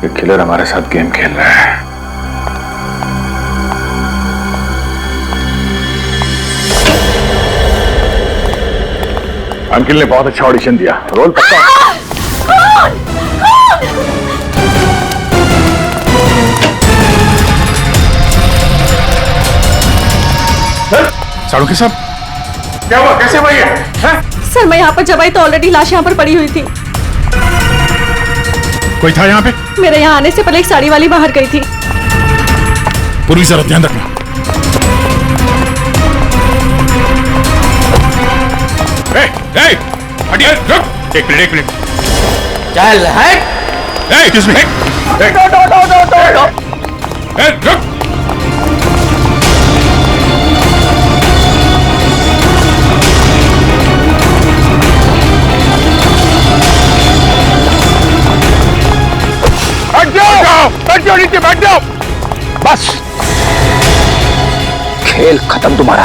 ये किलर हमारे साथ गेम खेल रहा है। अंकिल ने बहुत अच्छा ऑडिशन दिया, रोल पक्का। साड़ू साहब, क्या हुआ? कैसे हुआ ये? सर मैं यहाँ पर जब आई तो ऑलरेडी लाश यहाँ पर पड़ी हुई थी। कोई था यहाँ पे? मेरे यहाँ आने से पहले एक साड़ी वाली बाहर गई थी। पूर्वी सर ध्यान रखना। हटिए, रुक। एक मिनट। चल हट। किस में? रुक। बैठ जाओ नीचे, बैठ जाओ। बस, खेल खत्म तुम्हारा।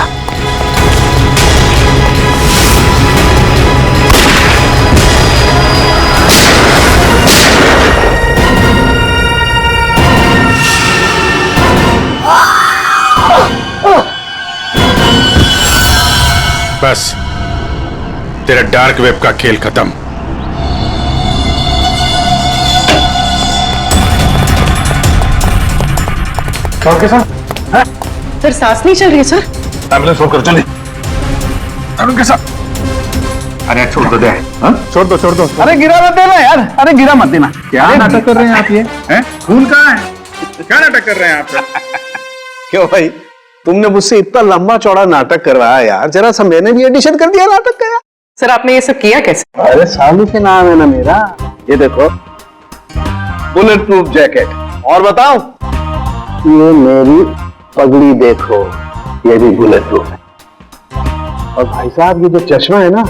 बस, तेरा डार्क वेब का खेल खत्म। सर सांस नहीं चल रही है सर। एम्बुलेंस फोन करो, जल्दी। अरुण के साथ। अरे छोड़ दो दे। छोड़ दो। अरे गिरा मत देना यार, अरे गिरा मत देना। क्या नाटक कर रहे हैं आप? ये हैं? खून कहाँ है? क्या नाटक कर रहे हैं आप? क्यों भाई, तुमने मुझसे इतना लंबा चौड़ा नाटक करवाया यार, जरा सा मैंने भी एडिशन कर दिया नाटक का यार। सर आपने ये सब किया कैसे? अरे सालू के नाम है ना मेरा। ये देखो, बुलेट प्रूफ जैकेट। और बताओ, ये मेरी पगड़ी देखो, ये भी बुलेट प्रूफ है। और भाई साहब, ये जो चश्मा है ना,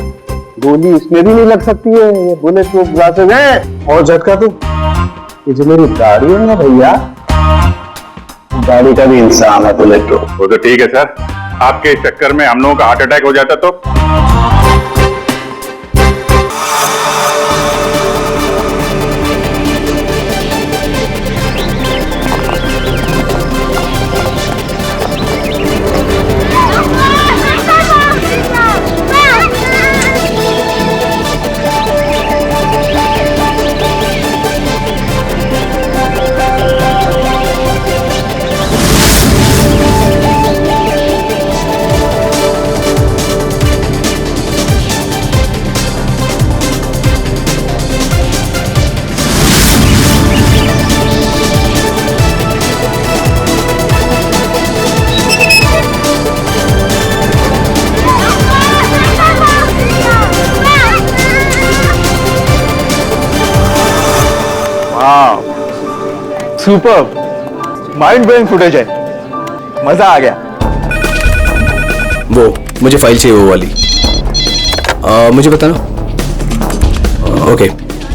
गोली इसमें भी नहीं लग सकती है, ये बुलेट प्रूफ ग्लासेस है। और झटका तो ये जो मेरी दाढ़ी है ना भैया, दाढ़ी का भी इंसान है बुलेट प्रूफ। वो तो ठीक है सर, आपके चक्कर में हम लोगों का हार्ट अटैक हो जाता तो? सुपर, माइंड ब्लोइंग फुटेज है, मजा आ गया। वो मुझे फाइल चाहिए, वो वाली। मुझे बताना। Okay,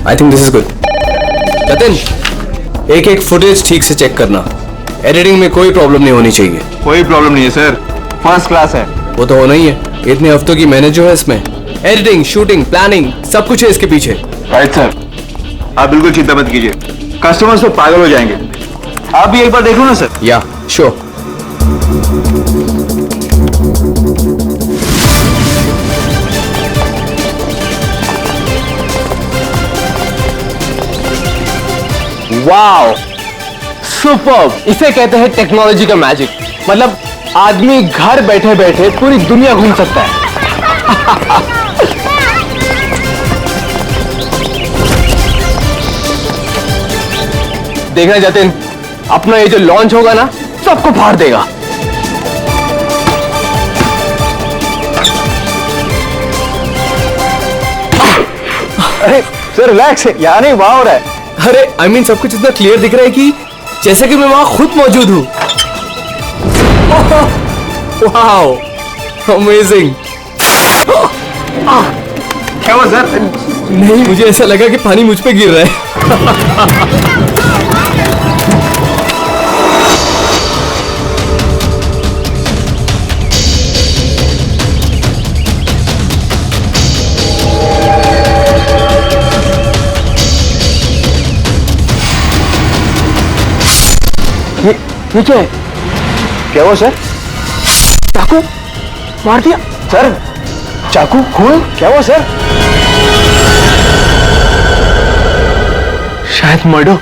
I think this is good. Jatin, एक एक फुटेज ठीक से चेक करना, एडिटिंग में कोई प्रॉब्लम नहीं होनी चाहिए। कोई प्रॉब्लम नहीं है सर, फर्स्ट क्लास है। वो तो होना ही है, इतने हफ्तों की मेहनत जो है इसमें, एडिटिंग, शूटिंग, प्लानिंग, सब कुछ है इसके पीछे। राइट सर, आप बिल्कुल चिंता मत कीजिए, कस्टमर्स तो पागल हो जाएंगे। आप भी एक बार देख लो ना सर। या श्योर। वाओ, सुपर, इसे कहते हैं टेक्नोलॉजी का मैजिक। मतलब आदमी घर बैठे बैठे पूरी दुनिया घूम सकता है। देखना जतिन, अपना ये जो लॉन्च होगा ना, सबको फाड़ देगा। अरे सर रिलैक्स, यहाँ नहीं वहां हो रहा है। अरे आई मीन सब कुछ इतना क्लियर दिख रहा है कि जैसे कि मैं वहां खुद मौजूद हूं। Wow, amazing. क्या हुआ सर? नहीं, मुझे ऐसा लगा कि पानी मुझ पे गिर रहा है। ये क्या है? क्या हुआ सर? चाकू मार दिया सर, चाकू खून। क्या हुआ सर? शायद मर्डर।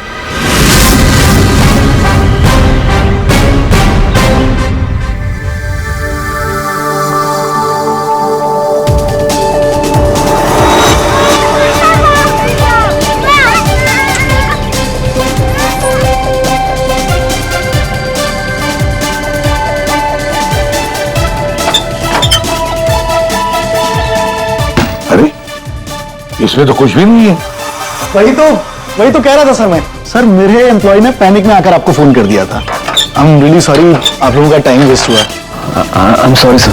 इसमें तो कुछ भी नहीं है। वही तो कह रहा था सर मैं। सर मेरे एम्प्लॉय ने पैनिक में आकर आपको फोन कर दिया था। आई एम रियली सॉरी, आप लोगों का टाइम वेस्ट हुआ। I am sorry sir.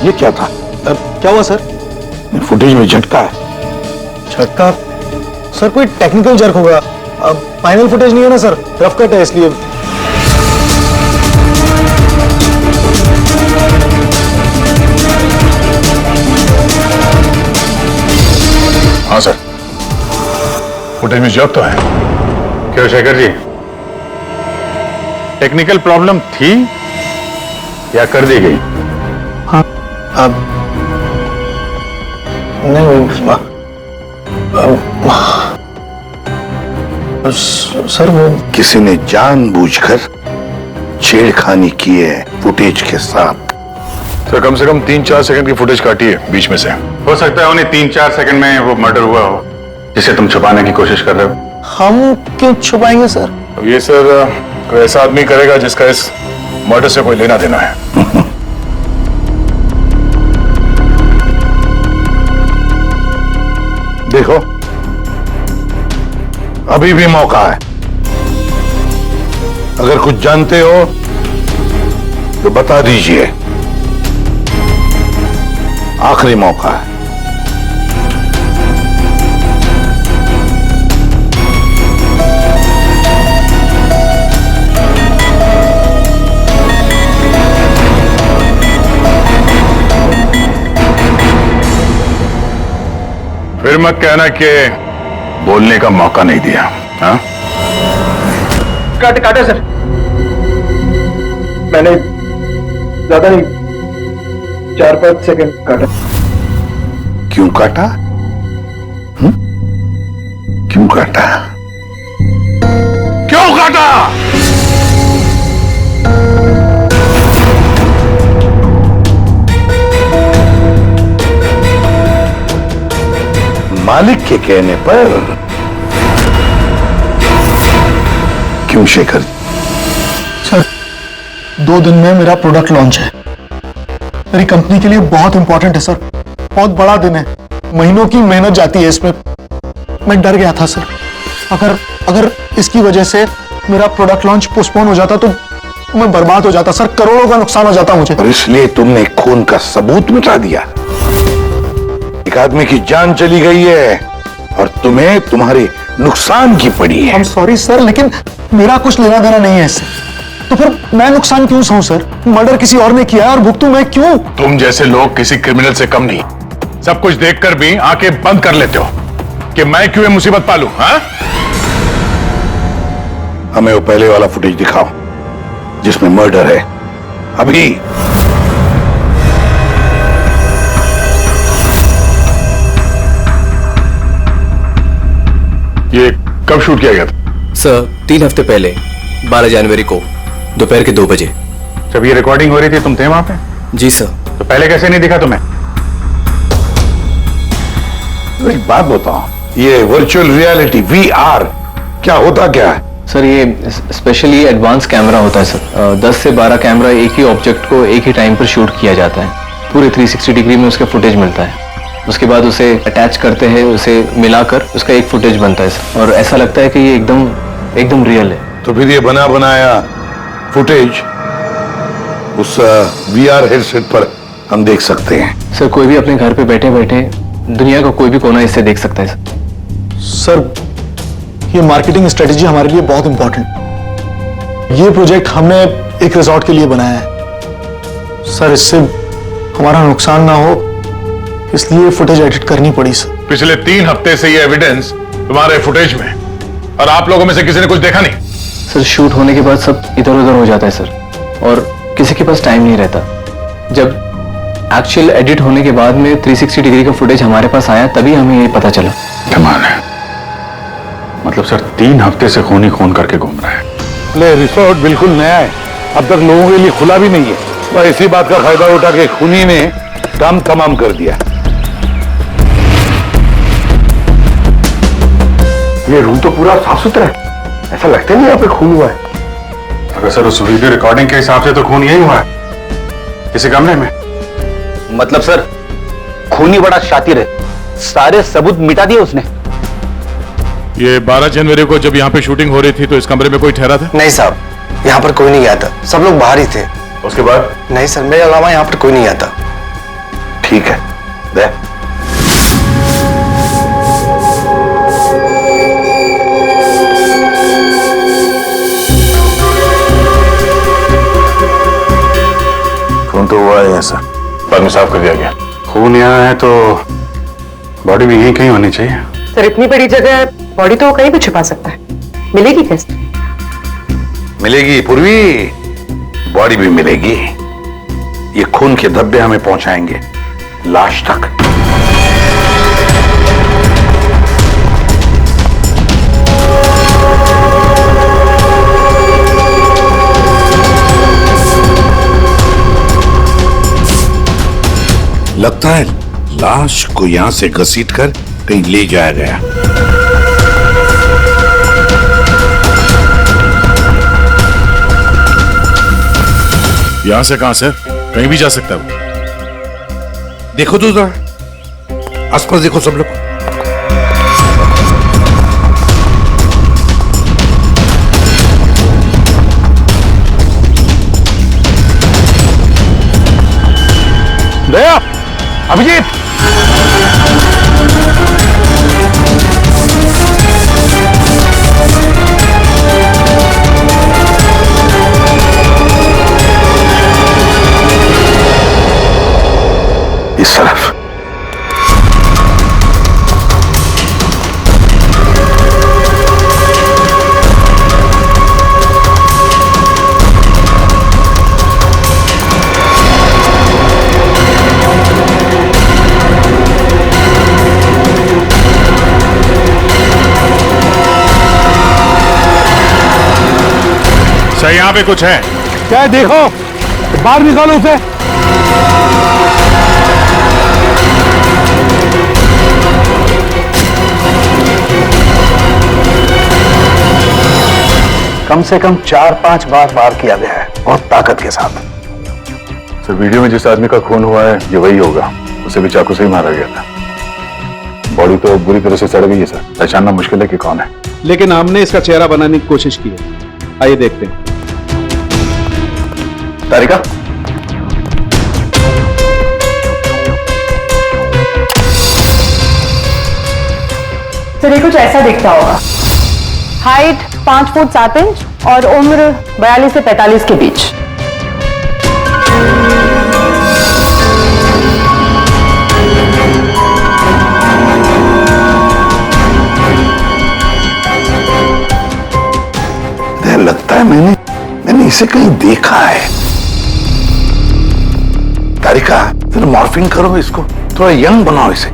ये क्या था? क्या हुआ सर? फुटेज में झटका है। झटका? सर कोई टेक्निकल जर्क होगा। अब फाइनल फुटेज नहीं है ना सर, रफ कट है इसलिए। हाँ सर, फुटेज में जर्क तो है। क्यों शेखर जी, टेक्निकल प्रॉब्लम थी या कर दी गई? हाँ, अब नहीं सर, वो किसी ने जानबूझकर छेड़खानी की है फुटेज के साथ। तो कम से कम 3-4 सेकंड की फुटेज काटी है बीच में से। हो सकता है उन्हें 3-4 सेकंड में वो मर्डर हुआ हो जिसे तुम छुपाने की कोशिश कर रहे हो। हम क्यों छुपाएंगे सर? अब ये सर कोई ऐसा आदमी करेगा जिसका इस मर्डर से कोई लेना देना है। देखो, अभी भी मौका है। अगर कुछ जानते हो तो बता दीजिए, आखिरी मौका है। फिर मत कहना कि बोलने का मौका नहीं दिया। हाँ, काटे सर, मैंने ज्यादा नहीं, 4-5 सेकंड काटा। क्यों काटा? क्यों काटा? क्यों काटा? मालिक के कहने पर। क्यों शेखर? सर 2 दिन में मेरा प्रोडक्ट लॉन्च है। मेरी कंपनी के लिए बहुत इंपॉर्टेंट है सर, बहुत बड़ा दिन है। महीनों की मेहनत जाती है इसमें। मैं डर गया था सर। अगर इसकी वजह से मेरा प्रोडक्ट लॉन्च पोस्टपोन हो जाता तो मैं बर्बाद हो जाता सर, करोड़ों का नुकसान हो जाता मुझे। और इसलिए तुमने खून का सबूत मिटा दिया। एक आदमी की जान चली गई है और तुम्हें तुम्हारे नुकसान की पड़ी है। I'm sorry सर, लेकिन मेरा कुछ लेना देना नहीं है इससे। तो फिर मैं नुकसान क्यों सहूं सर? मर्डर किसी और ने किया है और भुगतूं मैं क्यों? तुम जैसे लोग किसी क्रिमिनल से कम नहीं। सब कुछ देखकर भी आंखें बंद कर लेते हो कि मैं क्यों ये मुसीबत पालूं? हाँ? हमें वो पहले वाला फुटेज दिखाओ जिसमें मर्डर है। अभी ये कब शूट किया गया था? सर 3 हफ्ते पहले 12 जनवरी को दोपहर के 2 बजे। जब ये रिकॉर्डिंग हो रही थी तुम थे वहां पे? जी सर। तो पहले कैसे नहीं दिखा तुम्हें? एक बात बताओ, ये वर्चुअल रियलिटी VR क्या होता क्या है? सर ये स्पेशली एडवांस कैमरा होता है सर। 10 से 12 कैमरा एक ही ऑब्जेक्ट को एक ही टाइम पर शूट किया जाता है। पूरे 360 डिग्री में उसका फुटेज मिलता है। उसके बाद उसे अटैच करते हैं, उसे मिलाकर उसका एक फुटेज बनता है सर। और ऐसा लगता है कि ये एकदम रियल है। तो फिर ये बना बनाया फुटेज उस VR हेडसेट पर हम देख सकते हैं। सर कोई भी अपने घर पे बैठे बैठे दुनिया का कोई भी कोना इससे देख सकता है सर। ये मार्केटिंग स्ट्रेटेजी हमारे लिए बहुत इंपॉर्टेंट। ये प्रोजेक्ट हमने एक रिजॉर्ट के लिए बनाया है सर। इससे हमारा नुकसान ना हो इसलिए फुटेज एडिट करनी पड़ी सर। पिछले 3 हफ्ते से ये एविडेंस तुम्हारे फुटेज में, और आप लोगों में से किसी ने कुछ देखा नहीं? सर शूट होने के बाद सब इधर उधर हो जाता है सर, और किसी के पास टाइम नहीं रहता। जब एक्चुअल एडिट होने के बाद में 360 डिग्री का फुटेज हमारे पास आया तभी हमें ये पता चला। कमाल है। मतलब सर 3 हफ्ते से खून ही खून करके घूम रहा है। ले रिसोर्ट बिल्कुल नया है, अब तक लोगों के लिए खुला भी नहीं है। तो इसी बात का फायदा उठा के खूनी ने काम तमाम कर दिया। ये रूम तो पूरा साफ सुथरा है, ऐसा लगता नहीं यहाँ पे खून हुआ है। अगर सर उस वीडियो रिकॉर्डिंग के हिसाब से तो खून यही हुआ है, किसी कमरे में। मतलब सर खूनी बड़ा शातिर है, सारे सबूत मिटा दिए उसने। ये 12 जनवरी को जब यहाँ पे शूटिंग हो रही थी तो इस कमरे में कोई ठहरा था? नहीं साहब, यहाँ पर कोई नहीं गया था, सब लोग बाहर ही थे। उसके बाद? नहीं सर, मेरे अलावा यहाँ पर कोई नहीं आता। ठीक है, दे। खून तो हुआ है सर, बाद में साफ कर दिया गया। खून यहाँ है तो बॉडी भी यहीं कहीं होनी चाहिए। सर इतनी बड़ी जगह बॉडी तो कहीं भी छुपा सकता है, मिलेगी कैसे? मिलेगी पूर्वी, बॉडी भी मिलेगी। ये खून के धब्बे हमें पहुंचाएंगे लाश तक। लगता है लाश को यहां से घसीटकर कहीं ले जाया गया। यहां से कहां सर? कहीं भी जा सकता है वो। देखो तो जरा आसपास देखो सब लोग। दया, अभिजीत, इस तरफ। सर यहाँ पे कुछ है क्या है? देखो, बाहर निकालो उसे। कम से कम 4-5 बार वार किया गया है, बहुत ताकत के साथ। सर वीडियो में जिस आदमी का खून हुआ है ये वही होगा, उसे भी चाकू से ही मारा गया था। बॉडी तो बुरी तरह से सड़ गई है सर, पहचानना मुश्किल है कि कौन है। लेकिन हमने इसका चेहरा बनाने की कोशिश की है, आइए देखते हैं। तारिका, सर ये कुछ ऐसा दिखता होगा। हाइट 5 फुट 7 इंच और उम्र 42 से 45 के बीच। लगता है मैंने इसे कहीं देखा है। तारिका, जरा मॉर्फिंग करो इसको, थोड़ा यंग बनाओ इसे,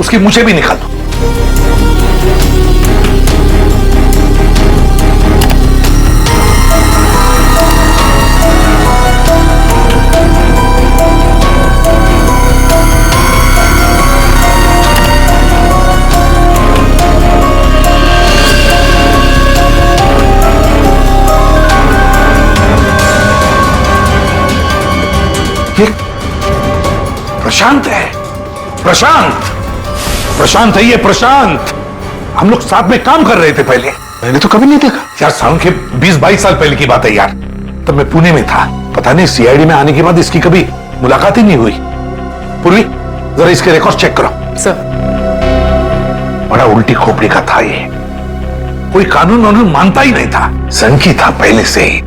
उसकी मुझे भी निकालो। ये प्रशांत है, प्रशांत है ये, प्रशांत। हम लोग साथ में काम कर रहे थे पहले। मैंने तो कभी नहीं देखा यार, साल के 20-22 साल पहले की बात है यार, तब मैं पुणे में था। पता नहीं सीआईडी में आने के बाद इसकी कभी मुलाकात ही नहीं हुई। पूर्वी, जरा इसके रिकॉर्ड चेक करो। सर, बड़ा उल्टी खोपड़ी का था ये, कोई कानून वानून मानता ही नहीं था, संकी था पहले से ही।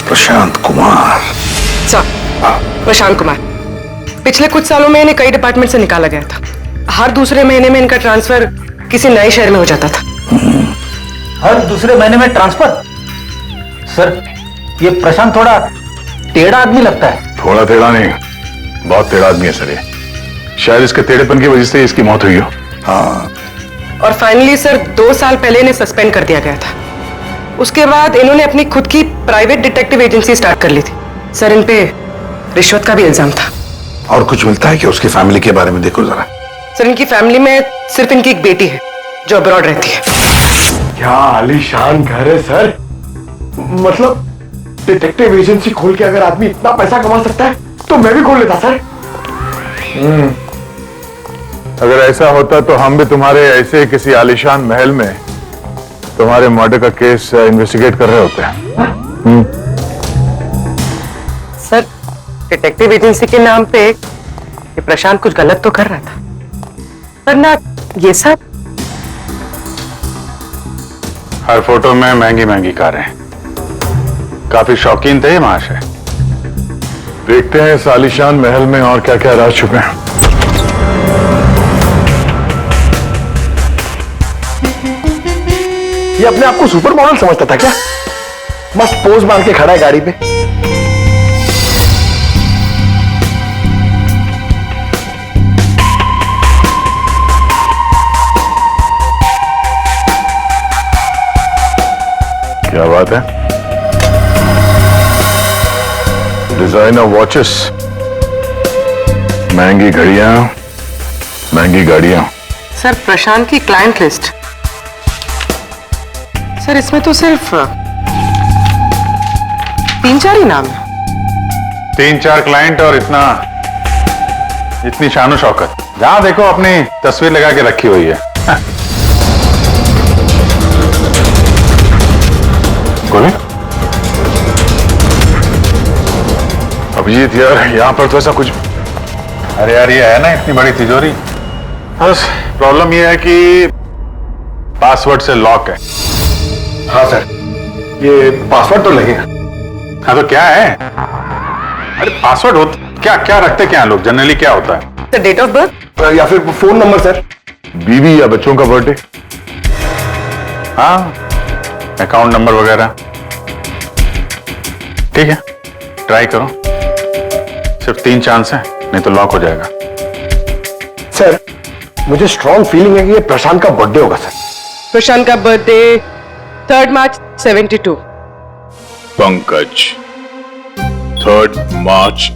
प्रशांत कुमार। सर, प्रशांत कुमार पिछले कुछ सालों में इन्हें कई डिपार्टमेंट से निकाला गया था। हर दूसरे महीने में इनका ट्रांसफर किसी नए शहर में हो जाता था। हर दूसरे महीने में ट्रांसफर? सर, ये प्रशांत थोड़ा टेढ़ा आदमी लगता है। थोड़ा टेढ़ा नहीं, बहुत टेढ़ा आदमी है सर ये। शायद इसके टेढ़ेपन की वजह से इसकी मौत हुई हो। हाँ। और फाइनली सर 2 साल पहले इन्हें सस्पेंड कर दिया गया था। उसके बाद इन्होंने अपनी खुद की प्राइवेट डिटेक्टिव एजेंसी स्टार्ट कर ली थी। सर, इन पे रिश्वत का भी इल्जाम था। और कुछ मिलता है कि उसकी फैमिली के बारे में देखो जरा। सर, इनकी फैमिली में सिर्फ इनकी एक बेटी है जो अब्रॉड रहती है। क्या आलीशान घर है सर। मतलब डिटेक्टिव एजेंसी खोल के अगर आदमी इतना पैसा कमा सकता है तो मैं भी खोल लेता सर। अगर ऐसा होता तो हम भी तुम्हारे ऐसे किसी आलीशान महल में तुम्हारे मर्डर का केस इन्वेस्टिगेट कर रहे होते हैं। सर, डिटेक्टिव एजेंसी के नाम पे ये प्रशांत कुछ गलत तो कर रहा था, पर ना ये सब। हर फोटो में महंगी महंगी कारें, काफी शौकीन थे ये महाशय। देखते हैं इस आलीशान महल में और क्या क्या राज छुपे हैं। ये अपने आप को सुपर मॉडल समझता था क्या? मस्त पोज मार के खड़ा है गाड़ी पे। क्या बात है? डिजाइनर वॉचेस, महंगी घड़ियां, महंगी गाड़ियां। सर, प्रशांत की क्लाइंट लिस्ट। सर, इसमें तो सिर्फ 3-4 ही नाम है। 3-4 क्लाइंट और इतनी शानो शौकत। जहां देखो अपनी तस्वीर लगा के रखी हुई है। बोले अभिजीत यार, यहाँ पर तो ऐसा कुछ। अरे यार, ये है ना इतनी बड़ी तिजोरी, बस प्रॉब्लम ये है कि पासवर्ड से लॉक है। हाँ सर, ये पासवर्ड तो लगेगा। हाँ तो क्या है? अरे पासवर्ड होता क्या? क्या रखते क्या लोग जनरली? क्या होता है? सर, डेट ऑफ बर्थ या फिर फोन नंबर सर। बीवी या बच्चों का बर्थडे, हाँ, अकाउंट नंबर वगैरह। ठीक है, ट्राई करो। सिर्फ 3 चांस है, नहीं तो लॉक हो जाएगा। सर, मुझे स्ट्रॉन्ग फीलिंग है कि ये प्रशांत का बर्थडे होगा सर। प्रशांत का बर्थडे 3 मार्च 72। पंकज 3 मार्च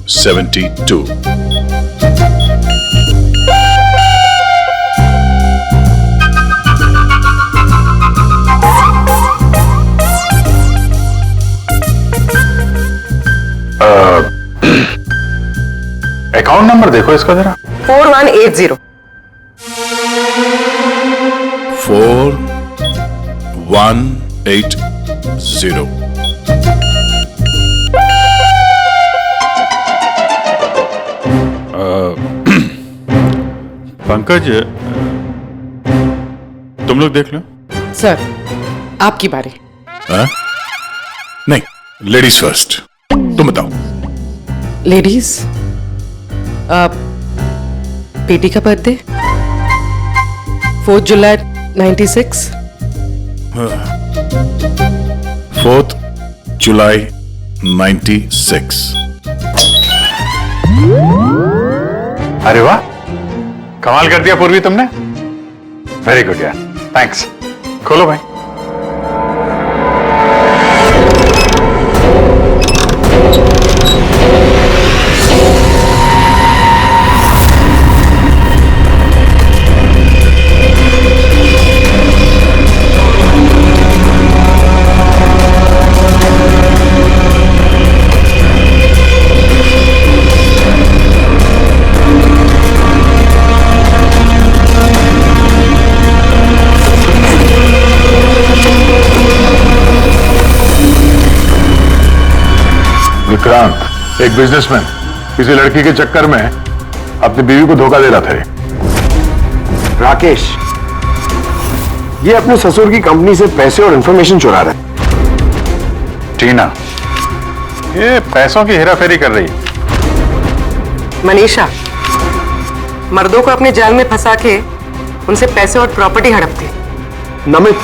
72। अकाउंट नंबर देखो इसका जरा। 4180। 4180। पंकज, तुम लोग देख लो। सर, आपकी बारी। हाँ? नहीं, लेडीज फर्स्ट। तुम बताओ। लेडीज, बेटी का बर्थडे 4 जुलाई 96। 4 जुलाई 96। अरे वाह, कमाल कर दिया पूर्वी तुमने। वेरी गुड यार, थैंक्स। खोलो भाई। विक्रांत, एक बिजनेसमैन किसी लड़की के चक्कर में अपनी बीवी को धोखा दे रहा था। राकेश, ये अपने ससुर की कंपनी से पैसे और इंफॉर्मेशन चुरा रहा है। टीना, ये पैसों की हेराफेरी कर रही है। मनीषा, मर्दों को अपने जाल में फंसा के उनसे पैसे और प्रॉपर्टी हड़पती। नमित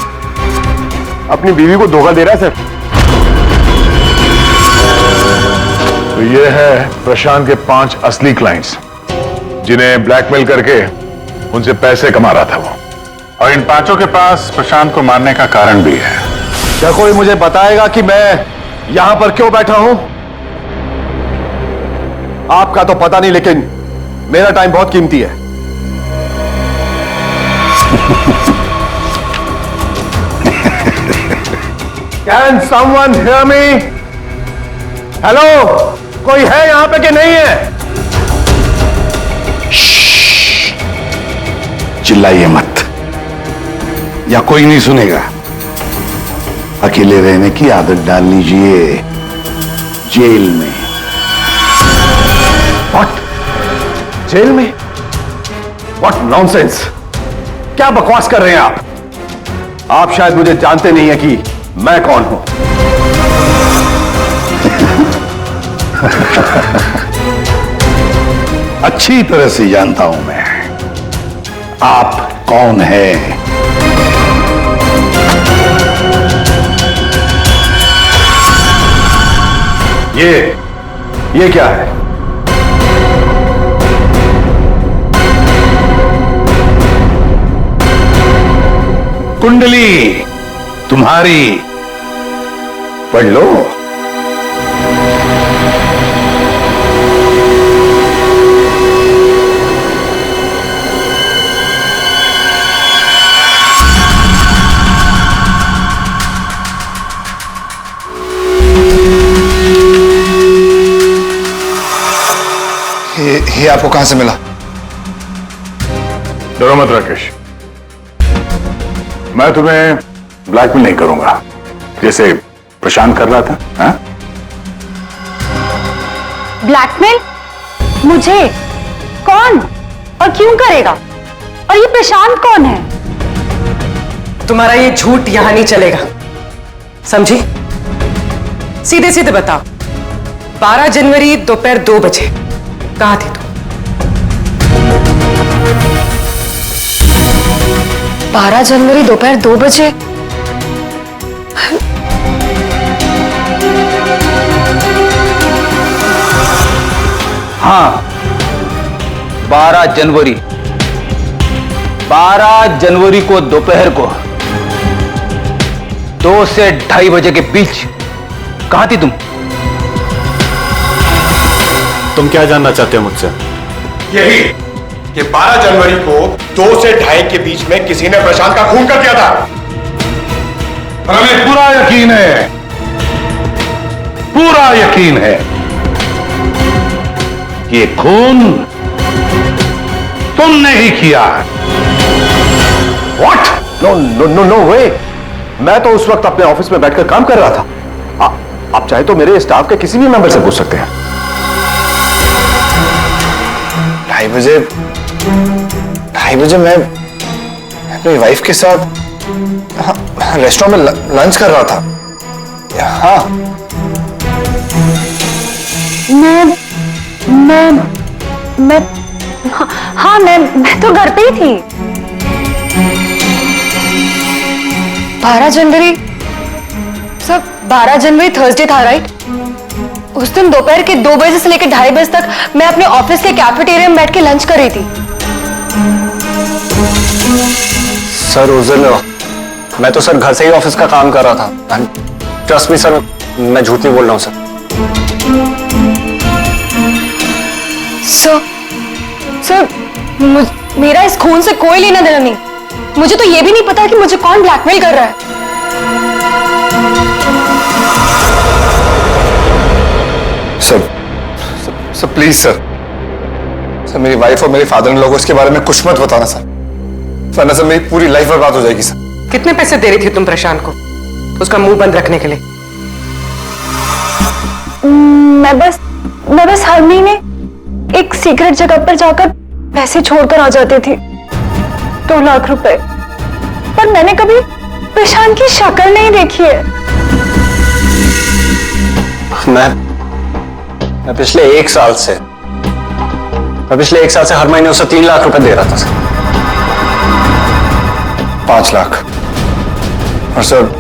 अपनी बीवी को धोखा दे रहा है सर। तो ये है प्रशांत के 5 असली क्लाइंट्स, जिन्हें ब्लैकमेल करके उनसे पैसे कमा रहा था वो। और इन 5 के पास प्रशांत को मारने का कारण भी है। क्या कोई मुझे बताएगा कि मैं यहां पर क्यों बैठा हूं? आपका तो पता नहीं, लेकिन मेरा टाइम बहुत कीमती है। Can someone hear me? Hello, कोई है यहां पे कि नहीं है? चिल्लाइए मत, या कोई नहीं सुनेगा। अकेले रहने की आदत डाल लीजिए जेल में। What? जेल में? What nonsense? क्या बकवास कर रहे हैं आप? आप शायद मुझे जानते नहीं है कि मैं कौन हूं। अच्छी तरह से जानता हूं मैं आप कौन है। ये क्या है? कुंडली तुम्हारी, पढ़ लो। ये आपको कहां से मिला? डरो मत राकेश, मैं तुम्हें ब्लैकमेल नहीं करूंगा जैसे प्रशांत कर रहा था। हाँ? ब्लैकमेल? मुझे? कौन और क्यों करेगा? और ये प्रशांत कौन है? तुम्हारा ये झूठ यहां नहीं चलेगा, समझी? सीधे सीधे बताओ, 12 जनवरी दोपहर 2 बजे कहां थी तुम? 12 जनवरी दोपहर 2 बजे? हाँ, 12 जनवरी 12 जनवरी को दोपहर को 2 से 2:30 बजे के बीच कहां थी तुम? तुम क्या जानना चाहते हो मुझसे? यही कि 12 जनवरी को 2 से 2:30 के बीच में किसी ने प्रशांत का खून कर दिया था। हमें पूरा यकीन है, पूरा यकीन है। कि ये खून तुमने ही किया। What? No, no, no, no way! मैं तो उस वक्त अपने ऑफिस में बैठकर काम कर रहा था। आप चाहे तो मेरे स्टाफ के किसी भी मेंबर से पूछ सकते हैं। 2:30 बजे मैं अपनी वाइफ के साथ रेस्टोरेंट में लंच कर रहा था। हाँ, मैं तो घर पे ही थी। 12 जनवरी सब 12 जनवरी थर्सडे था, राइट? उस दिन दोपहर के 2 बजे से लेकर 2:30 बजे तक मैं अपने ऑफिस के कैफेटेरिया में बैठ के लंच कर रही थी। सर उस दिन मैं तो सर घर से ही ऑफिस का काम कर रहा था। ट्रस्ट मी सर, मैं झूठ नहीं बोल रहा हूँ सर। सर मेरा इस खून से कोई लेना देना नहीं। मुझे तो ये भी नहीं पता कि मुझे कौन ब्लैकमेल कर रहा है। सर प्लीज सर मेरी वाइफ और मेरे फादर इन लोगों इसके बारे में कुछ मत बताना सर, वरना सर मेरी पूरी लाइफ बर्बाद हो जाएगी सर। कितने पैसे दे रही थी तुम प्रशांत को उसका मुंह बंद रखने के लिए? मैं बस हर महीने एक सीक्रेट जगह पर जाकर पैसे छोड़कर आ जाती थी, 2 लाख रुपए। पर मैंने कभी प्रशांत की शक्ल नहीं देखी है। मैं पिछले 1 साल से हर महीने उसे 3 लाख रुपए दे रहा था सर। 5 लाख। और सर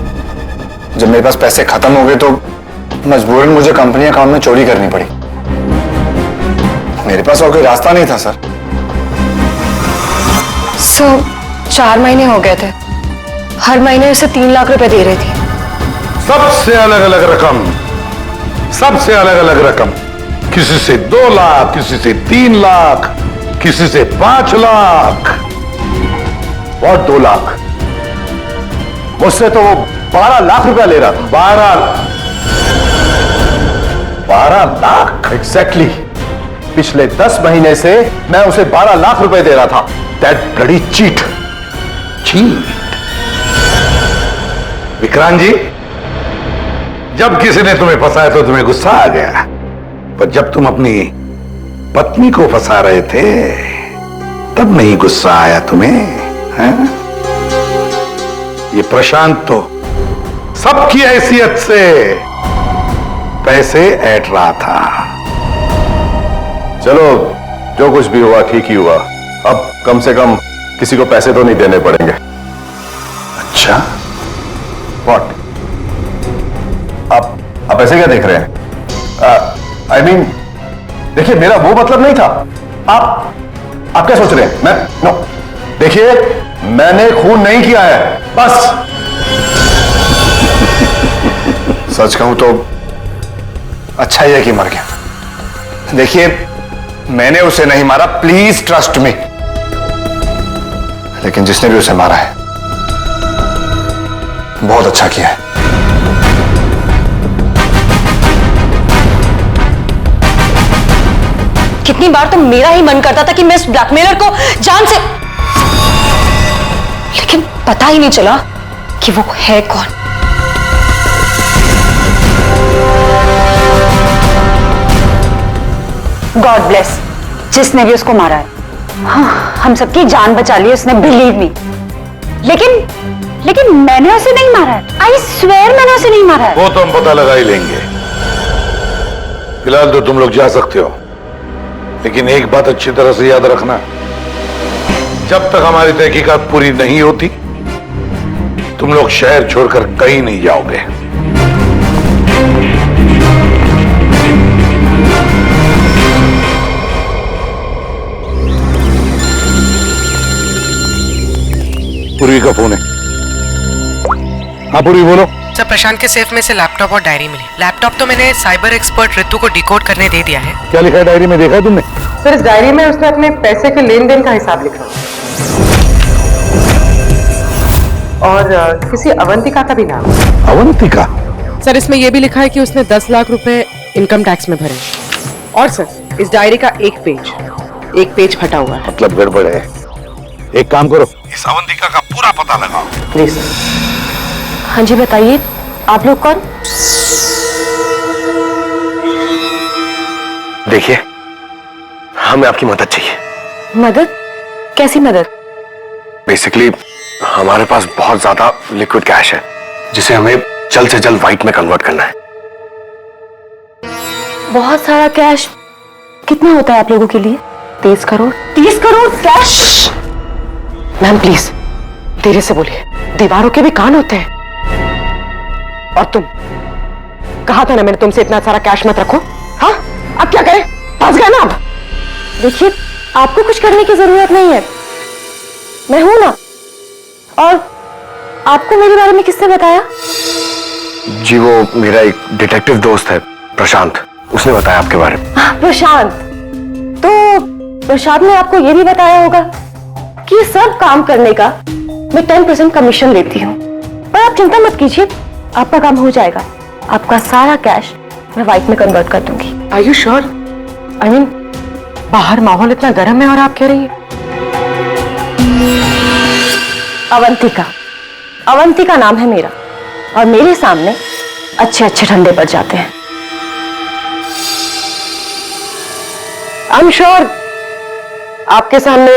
जब मेरे पास पैसे खत्म हो गए तो मजबूरन मुझे कंपनी अकाउंट में चोरी करनी पड़ी। मेरे पास और कोई रास्ता नहीं था सर। 4 महीने हो गए थे, हर महीने उसे 3 लाख रुपए दे रही थी। सबसे अलग अलग रकम, किसी से 2 लाख, किसी से 3 लाख, किसी से 5 लाख और 2 लाख। मुझसे तो वो 12 लाख रुपया ले रहा था। 12 लाख एग्जैक्टली। पिछले 10 महीने से मैं उसे 12 लाख रुपए दे रहा था। That bloody cheat. Vikrant ji, जब किसी ने तुम्हें फंसाया तो तुम्हें गुस्सा आ गया, पर जब तुम अपनी पत्नी को फंसा रहे थे तब नहीं गुस्सा आया तुम्हें, हैं? ये प्रशांत तो सबकी हैसियत से पैसे ऐंठ रहा था। चलो जो कुछ भी हुआ ठीक ही हुआ। अब कम से कम किसी को पैसे तो नहीं देने पड़ेंगे। अच्छा, व्हाट? आप ऐसे क्या देख रहे हैं? आई मीन देखिए, मेरा वो मतलब नहीं था। आप क्या सोच रहे हैं? नो, देखिए मैंने खून नहीं किया है, बस। सच कहूं तो अच्छा ही है कि मर गया। देखिए मैंने उसे नहीं मारा, प्लीज ट्रस्ट मी। लेकिन जिसने भी उसे मारा है बहुत अच्छा किया है। कितनी बार तो मेरा ही मन करता था कि मैं इस ब्लैकमेलर को जान से, लेकिन पता ही नहीं चला कि वो है कौन। गॉड ब्लेस जिसने भी उसको मारा है। हाँ, हम सबकी जान बचा ली उसने, बिलीव मी। लेकिन मैंने उसे नहीं मारा है। आई स्वेयर मैंने उसे नहीं मारा है। वो तो हम पता लगा ही लेंगे। फिलहाल तो तुम लोग जा सकते हो, लेकिन एक बात अच्छी तरह से याद रखना, जब तक हमारी तहकीकात पूरी नहीं होती तुम लोग शहर छोड़कर कहीं नहीं जाओगे। पूर्वी का फोन है। हाँ पूर्वी बोलो। सर प्रशांत के सेफ में से लैपटॉप और डायरी मिली। लैपटॉप तो मैंने साइबर एक्सपर्ट ऋतु को डिकोड करने दे दिया है। क्या लिखा है डायरी में, देखा है तुमने? सर इस डायरी में उसने अपने पैसे के लेन देन का हिसाब लिखा और किसी अवंतिका का भी नाम। अवंतिका? सर इसमें यह भी लिखा है कि उसने 10 लाख रुपए इनकम टैक्स में भरे। और सर इस डायरी का एक पेज फटा हुआ है। मतलब गड़बड़ है। एक काम करो, इस अवंतिका का पूरा पता लगाओ। प्लीज। हाँ जी बताइए, आप लोग कौन? देखिए, हमें आपकी मदद चाहिए। मदद? कैसी मदद? बेसिकली हमारे पास बहुत ज्यादा लिक्विड कैश है जिसे हमें जल्द से जल्द व्हाइट में कन्वर्ट करना है। बहुत सारा कैश? कितना होता है आप लोगों के लिए? 30 crore? 30 crore cash? Ma'am please धीरे से बोलिए, दीवारों के भी कान होते हैं। और तुम, कहा था ना मैंने तुमसे इतना सारा कैश मत रखो। हाँ, अब क्या करें? फंस गए ना अब। देखिए, आपको कुछ करने की जरूरत नहीं है, मैं हूं ना। और आपको मेरे बारे में किसने बताया? जी वो मेरा एक डिटेक्टिव दोस्त है प्रशांत, उसने बताया आपके बारे में। प्रशांत? तो प्रशांत ने आपको यह भी बताया होगा कि ये सब काम करने का मैं 10% कमीशन लेती हूँ। पर आप चिंता मत कीजिए, आपका काम हो जाएगा। आपका सारा कैश मैं व्हाइट में कन्वर्ट कर दूंगी। Are you sure? I mean, बाहर माहौल इतना गर्म है और आप कह रही हैं? अवंतिका नाम है मेरा, और मेरे सामने अच्छे अच्छे ठंडे पड़ जाते हैं। आई एम श्योर आपके सामने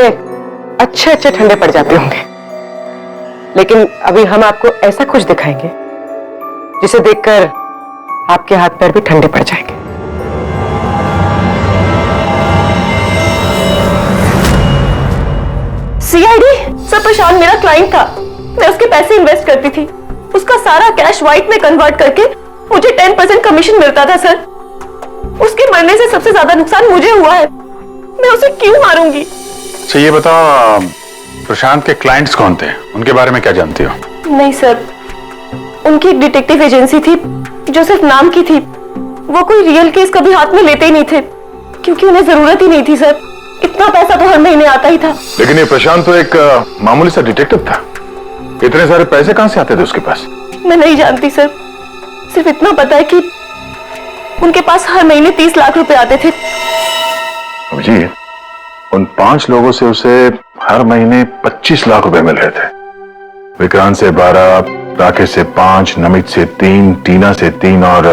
अच्छे अच्छे ठंडे पड़ जाते होंगे, लेकिन अभी हम आपको ऐसा कुछ दिखाएंगे जिसे देखकर आपके हाथ पैर भी ठंडे पड़ जाएंगे। सीआईडी? सर, प्रशांत मेरा क्लाइंट था, मैं उसके पैसे इन्वेस्ट करती थी। उसका सारा कैश व्हाइट में कन्वर्ट करके मुझे 10% कमीशन मिलता था सर। उसके मरने से सबसे ज्यादा नुकसान मुझे हुआ है, मैं उसे क्यों मारूंगी? अच्छा ये बताओ, प्रशांत के क्लाइंट्स कौन थे, उनके बारे में क्या जानती हो? नहीं सर, उनकी एक डिटेक्टिव एजेंसी थी जो सिर्फ नाम की थी। वो कोई रियल केस कभी हाथ में लेते ही नहीं थे, क्योंकि उन्हें जरूरत ही नहीं थी सर। इतना पैसा तो हर महीने आता ही था। लेकिन ये प्रशांत तो एक मामूली सा डिटेक्टिव था, इतने सारे पैसे कहां से आते थे उसके पास? मैं नहीं जानती सर, सिर्फ इतना पता है कि उनके पास हर महीने 30 लाख रुपए आते थे। जी, उन 5 लोगों से उसे हर महीने 25 लाख रुपए मिल रहे थे। विक्रांत से 12, राकेश से 5, नमित से 3, टीना से 3 और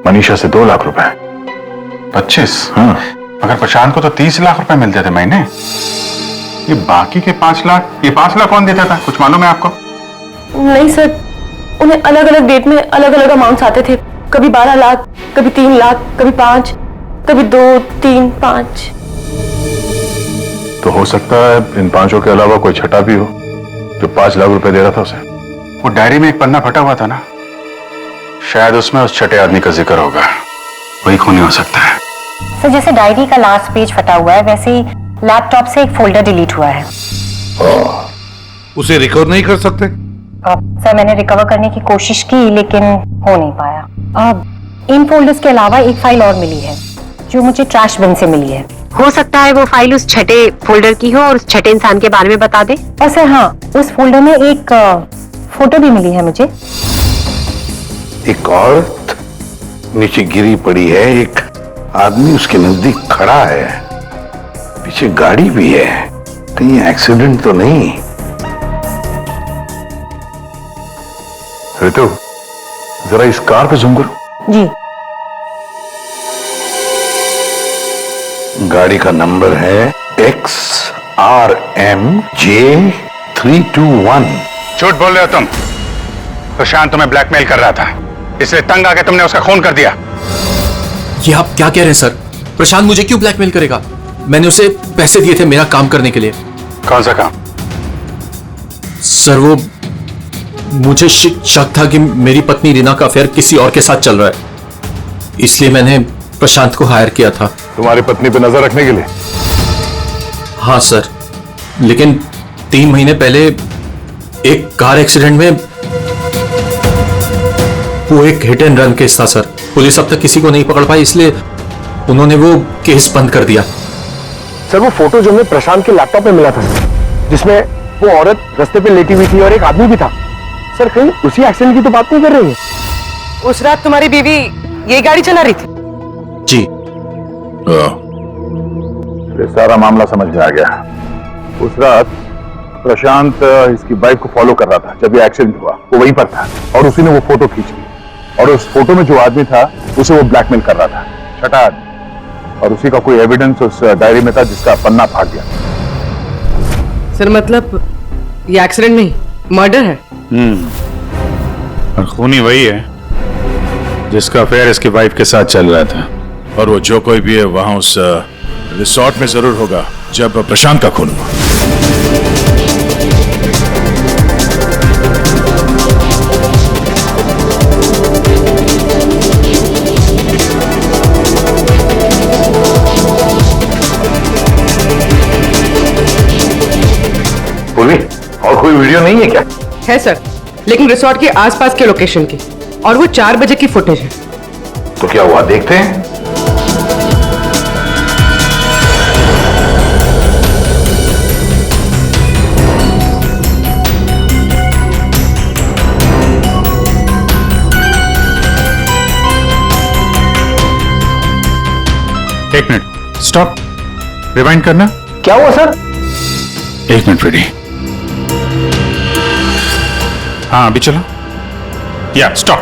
मनीषा से 2 लाख रुपए। 25? हाँ। अगर प्रशांत को तो 30 लाख रुपए मिलते थे महीने, ये बाकी के 5 लाख, ये 5 लाख कौन देता था, कुछ मालूम है आपको? नहीं सर, उन्हें अलग अलग डेट में अलग अलग अमाउंट्स आते थे। कभी 12 लाख, कभी 3 लाख, कभी 5, कभी 2, 3, 5। तो हो सकता है इन 5 के अलावा कोई छठा भी हो जो 5 लाख रुपए दे रहा था उसे। वो डायरी में एक पन्ना फटा हुआ था ना, शायद उसमें उस छठे आदमी का जिक्र होगा, वही खूनी हो सकता है। सर, जैसे डायरी का लास्ट पेज फटा हुआ है, वैसे ही लैपटॉप से एक फोल्डर डिलीट हुआ है। उसे रिकवर नहीं कर सकते? सर, मैंने रिकवर करने की कोशिश की लेकिन हो नहीं पाया। इन फोल्डर्स के अलावा एक फाइल और मिली है जो मुझे ट्रैश बिन से मिली है। हो सकता है वो फाइल उस छठे फोल्डर की हो और उस छठे इंसान के बारे में बता दे। और सर हाँ, उस फोल्डर में एक फोटो भी मिली है मुझे। एक औरत नीचे गिरी पड़ी है, एक आदमी उसके नजदीक खड़ा है, पीछे गाड़ी भी है, कहीं एक्सीडेंट तो नहीं? ऋतु, जरा इस कार पे जूम करो। जी। गाड़ी का नंबर है XRMJ321। झूठ बोल रहे हो तुम। प्रशांत तुम्हें ब्लैकमेल कर रहा था, इसलिए तंग आके तुमने उसका खून कर दिया। ये आप क्या कह रहे हैं सर? प्रशांत मुझे क्यों ब्लैकमेल करेगा? मैंने उसे पैसे दिए थे मेरा काम करने के लिए। कौन सा काम? सर, वो मुझे शक था कि मेरी पत्नी रीना का अफेयर किसी और के साथ चल रहा है, इसलिए मैंने प्रशांत को हायर किया था। तुम्हारी पत्नी पे नजर रखने के लिए? हाँ सर, लेकिन 3 महीने पहले एक कार एक्सीडेंट में, वो एक हिट एंड रन केस था सर। पुलिस अब तक किसी को नहीं पकड़ पाई, इसलिए उन्होंने वो केस बंद कर दिया। सर, वो फोटो जो हमें प्रशांत के लैपटॉप में मिला था, जिसमें वो औरत रास्ते पे लेटी हुई थी और एक आदमी भी था, सर कहीं उसी एक्सीडेंट की तो बात नहीं कर रही है? उस रात तुम्हारी बीवी ये गाड़ी चला रही थी? जी। ये सारा मामला समझ में आ गया। उस रात प्रशांत इसकी बाइक को फॉलो कर रहा था। जब ये एक्सीडेंट हुआ वो वहीं पर था और उसी ने वो फोटो खींच ली और उस फोटो में जो आदमी था उसे वो ब्लैकमेल कर रहा था, छठा आदमी, और उसी का कोई एविडेंस उस डायरी में था जिसका पन्ना फाड़ गया। सर मतलब ये एक्सीडेंट नहीं, मर्डर है। और खूनी वही है जिसका अफेयर इसकी वाइफ के साथ चल रहा था, और वो जो कोई भी है वहां उस रिसोर्ट में जरूर होगा जब प्रशांत का खून हुआ। और कोई वीडियो नहीं है क्या? है सर, लेकिन रिसोर्ट के आसपास के लोकेशन की, और वो 4 बजे की फुटेज है। तो क्या हुआ देखते हैं। एक मिनट, स्टॉप, रिवाइंड करना। क्या हुआ सर? एक मिनट फ्रेडी। हाँ अभी चलो। या स्टॉप।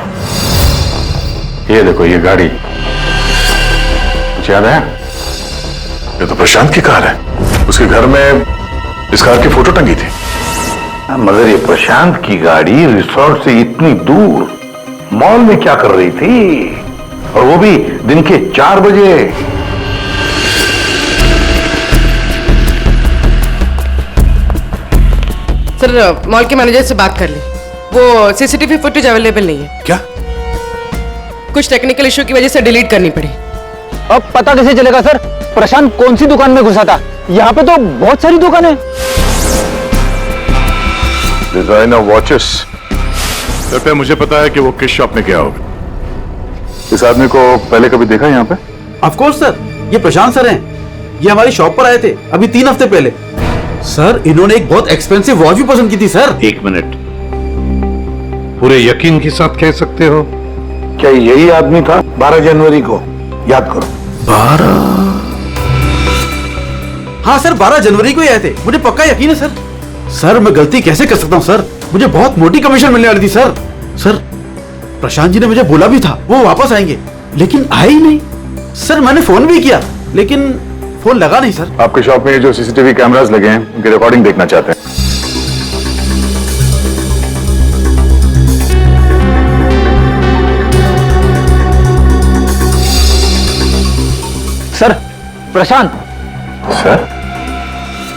ये देखो ये गाड़ी, कुछ याद है? ये तो प्रशांत की कार है। उसके घर में इस कार की फोटो टंगी थी। मगर ये प्रशांत की गाड़ी रिसोर्ट से इतनी दूर मॉल में क्या कर रही थी, और वो भी दिन के 4 बजे। सर मॉल के मैनेजर से बात कर ली, वो सीसीटीवी फुटेज अवेलेबल नहीं है। क्या? कुछ टेक्निकल इशू की वजह से डिलीट करनी पड़ी। अब पता कैसे चलेगा सर प्रशांत कौन सी दुकान में घुसा था? यहाँ पे तो बहुत सारी दुकानें। Designer watches. लगता है मुझे पता है कि वो किस शॉप में गया होगा। इस आदमी को पहले कभी देखा यहाँ पे? ऑफ कोर्स सर, ये प्रशांत सर हैं। ये हमारी शॉप पर आए थे अभी 3 हफ्ते पहले। सर इन्होंने एक बहुत एक्सपेंसिव वॉच भी पसंद की थी सर। एक मिनट, पूरे यकीन के साथ कह सकते हो क्या यही आदमी था 12 जनवरी को? याद करो। 12? हाँ सर 12 जनवरी को ही आए थे, मुझे पक्का यकीन है सर। सर मैं गलती कैसे कर सकता हूँ सर, मुझे बहुत मोटी कमीशन मिलने वाली थी सर। सर प्रशांत जी ने मुझे बोला भी था वो वापस आएंगे, लेकिन आए ही नहीं। सर मैंने फोन भी किया लेकिन फोन लगा नहीं सर। आपके शॉप में जो सीसीटीवी कैमरास लगे हैं उनकी रिकॉर्डिंग देखना चाहते हैं। सर प्रशांत। सर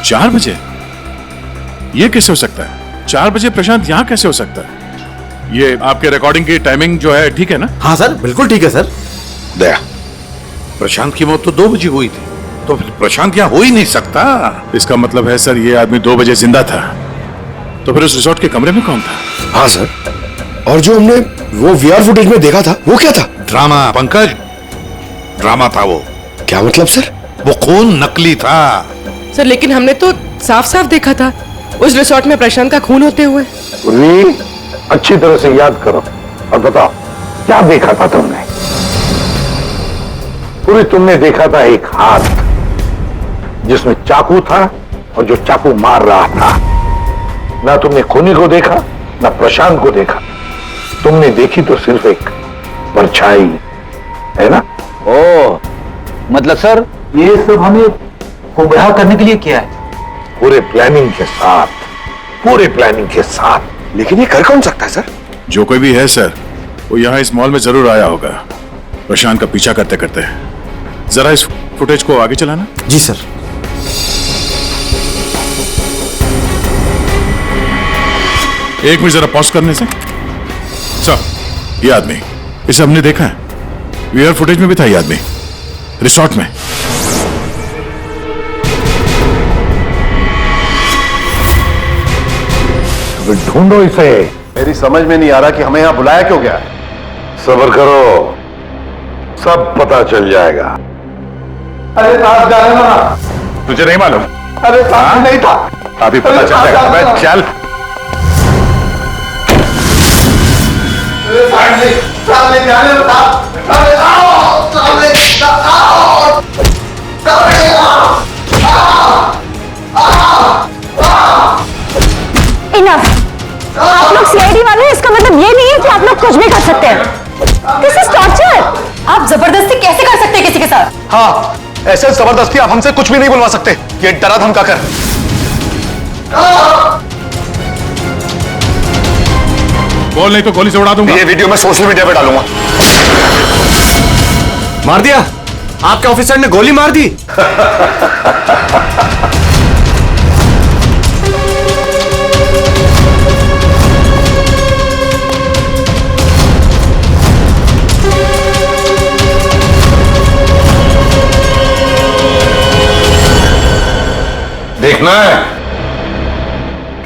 4 बजे? ये कैसे हो सकता है? 4 बजे प्रशांत यहाँ कैसे हो सकता है? ये आपके रिकॉर्डिंग की टाइमिंग जो है ठीक है ना? हाँ सर बिल्कुल ठीक है सर। दया, प्रशांत की मौत तो 2 बजे हुई थी, तो फिर प्रशांत यहाँ हो ही नहीं सकता। इसका मतलब है सर ये आदमी 2 बजे जिंदा था, तो फिर उस रिसोर्ट के कमरे में कौन था? हाँ सर, और जो हमने वो वीआर फुटेज में देखा था वो क्या था? ड्रामा पंकज, ड्रामा था वो। क्या मतलब सर? वो खून नकली था। सर लेकिन हमने तो साफ साफ देखा था उस रिसोर्ट में प्रशांत का खून होते हुए। अच्छी तरह से याद करो और बताओ क्या देखा था तुमने? पूरी तुमने देखा था एक हाथ जिसमें चाकू था और जो चाकू मार रहा था। ना तुमने खूनी को देखा ना प्रशांत को देखा, तुमने देखी तो सिर्फ एक परछाई, है ना? ओ मतलब सर ये सब हमें गुमराह करने के लिए किया है? पूरे प्लानिंग के साथ, पूरे प्लानिंग के साथ। लेकिन ये कर कौन सकता है सर? जो कोई भी है सर वो यहाँ इस मॉल में जरूर आया होगा प्रशांत का पीछा करते करते। जरा इस फुटेज को आगे चलाना। जी सर। एक मिनट जरा पॉज करने से। सर ये आदमी, इसे हमने देखा है, वीआर फुटेज में भी था ये आदमी रिसोर्ट में। ढूंढो इसे। मेरी समझ में नहीं आ रहा कि हमें यहां बुलाया क्यों गया है। सब्र करो, सब पता चल जाएगा। अरे साहब जाने दो ना। तुझे नहीं मालूम? अरे साहब नहीं था। अभी पता चल जाएगा। अबे चल। सामने जाने दो साहब। अरे आओ, सामने आओ, सामने आओ। सीआईडी वाले हैं, इसका मतलब ये नहीं है कि आप लोग कुछ भी कर सकते हैं। This is torture. आप जबरदस्ती कैसे कर सकते हैं किसी के साथ? हाँ, ऐसे जबरदस्ती आप हमसे कुछ भी नहीं बुलवा सकते। ये डरा धमका कर। बोल नहीं तो गोली से उड़ा दूंगा। ये वीडियो मैं सोशल मीडिया पे डालूंगा। मार दिया? आपके ऑफिसर ने गोली मार दी? देखना है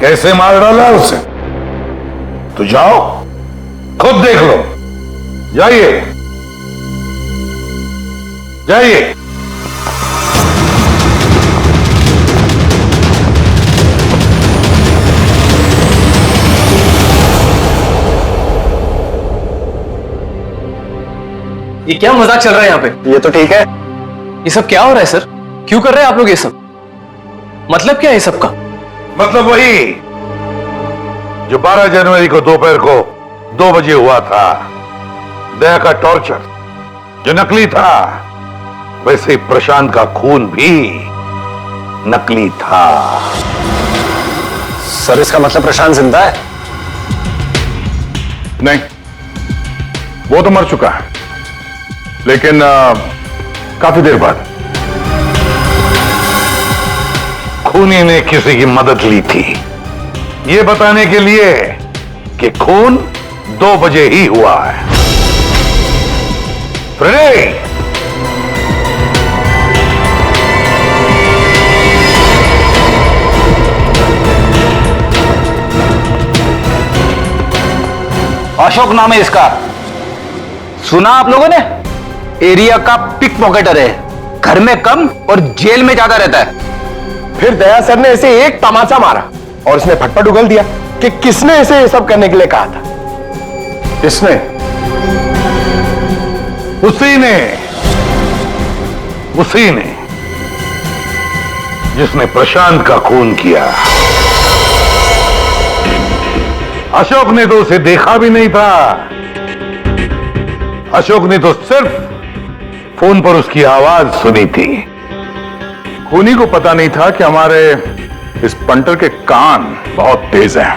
कैसे मार डाला उसे? तो जाओ, खुद देख लो। जाइए जाइए। ये क्या मजाक चल रहा है यहाँ पे? ये तो ठीक है। ये सब क्या हो रहा है सर? क्यों कर रहे हैं आप लोग ये सब? मतलब क्या है सब का? मतलब वही जो 12 जनवरी को दोपहर को 2 बजे हुआ था, दया का टॉर्चर जो नकली था, वैसे ही प्रशांत का खून भी नकली था। सर, इसका मतलब प्रशांत जिंदा है? नहीं, वो तो मर चुका है, लेकिन काफी देर बाद खूनी ने किसी की मदद ली थी, ये बताने के लिए कि खून 2 बजे ही हुआ है। फ्रेडे, अशोक नाम है इसका। सुना आप लोगों ने? एरिया का पिक पॉकेटर है, घर में कम और जेल में ज्यादा रहता है। फिर दया सर ने इसे एक तमाचा मारा और इसने फटफट उगल दिया कि किसने इसे ये सब करने के लिए कहा था। किसने? उसी ने जिसने प्रशांत का खून किया। अशोक ने तो उसे देखा भी नहीं था। अशोक ने तो सिर्फ फोन पर उसकी आवाज सुनी थी। खूनी को पता नहीं था कि हमारे इस पंटर के कान बहुत तेज हैं।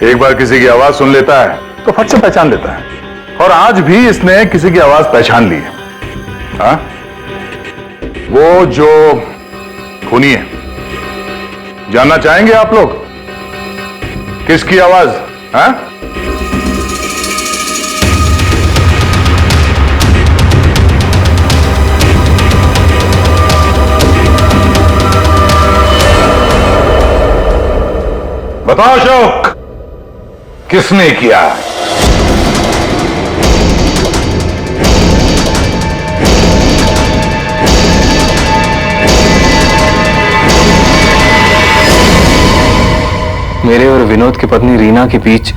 एक बार किसी की आवाज सुन लेता है तो फट से पहचान लेता है, और आज भी इसने किसी की आवाज पहचान ली है। हाँ? वो जो खूनी है, जानना चाहेंगे आप लोग किसकी आवाज? हाँ? बताओ अशोक, किसने किया? मेरे और विनोद की पत्नी रीना के बीच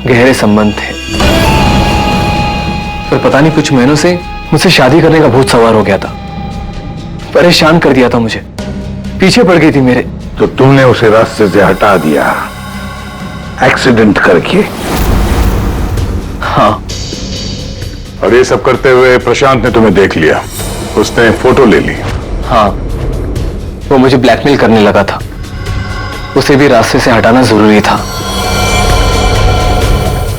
गहरे संबंध थे, पर पता नहीं कुछ महीनों से मुझसे शादी करने का भूत सवार हो गया था। परेशान कर दिया था मुझे, पीछे पड़ गई थी मेरे। तो तुमने उसे रास्ते से हटा दिया एक्सीडेंट करके? हाँ। और ये सब करते हुए प्रशांत ने तुम्हें देख लिया, उसने फोटो ले ली? हाँ, वो मुझे ब्लैकमेल करने लगा था। उसे भी रास्ते से हटाना जरूरी था।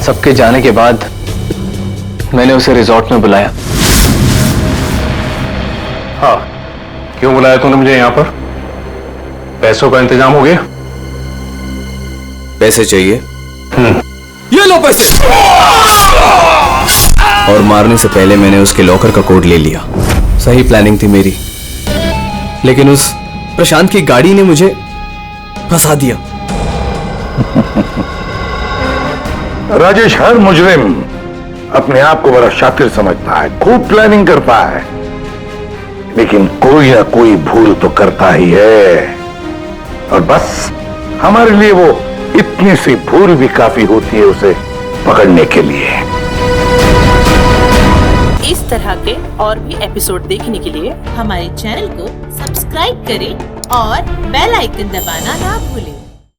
सबके जाने के बाद मैंने उसे रिजॉर्ट में बुलाया। हाँ, क्यों बुलाया तूने मुझे यहां पर? पैसों का इंतजाम हो गया? पैसे चाहिए? ये लो पैसे। और मारने से पहले मैंने उसके लॉकर का कोड ले लिया। सही प्लानिंग थी मेरी, लेकिन उस प्रशांत की गाड़ी ने मुझे फंसा दिया। राजेश हर मुजरिम अपने आप को बड़ा शातिर समझता है, खूब प्लानिंग करता है, लेकिन कोई ना कोई भूल तो करता ही है। और बस हमारे लिए वो इतनी सी भूल भी काफी होती है उसे पकड़ने के लिए। इस तरह के और भी एपिसोड देखने के लिए हमारे चैनल को सब्सक्राइब करें और बेल आइकन दबाना ना भूलें।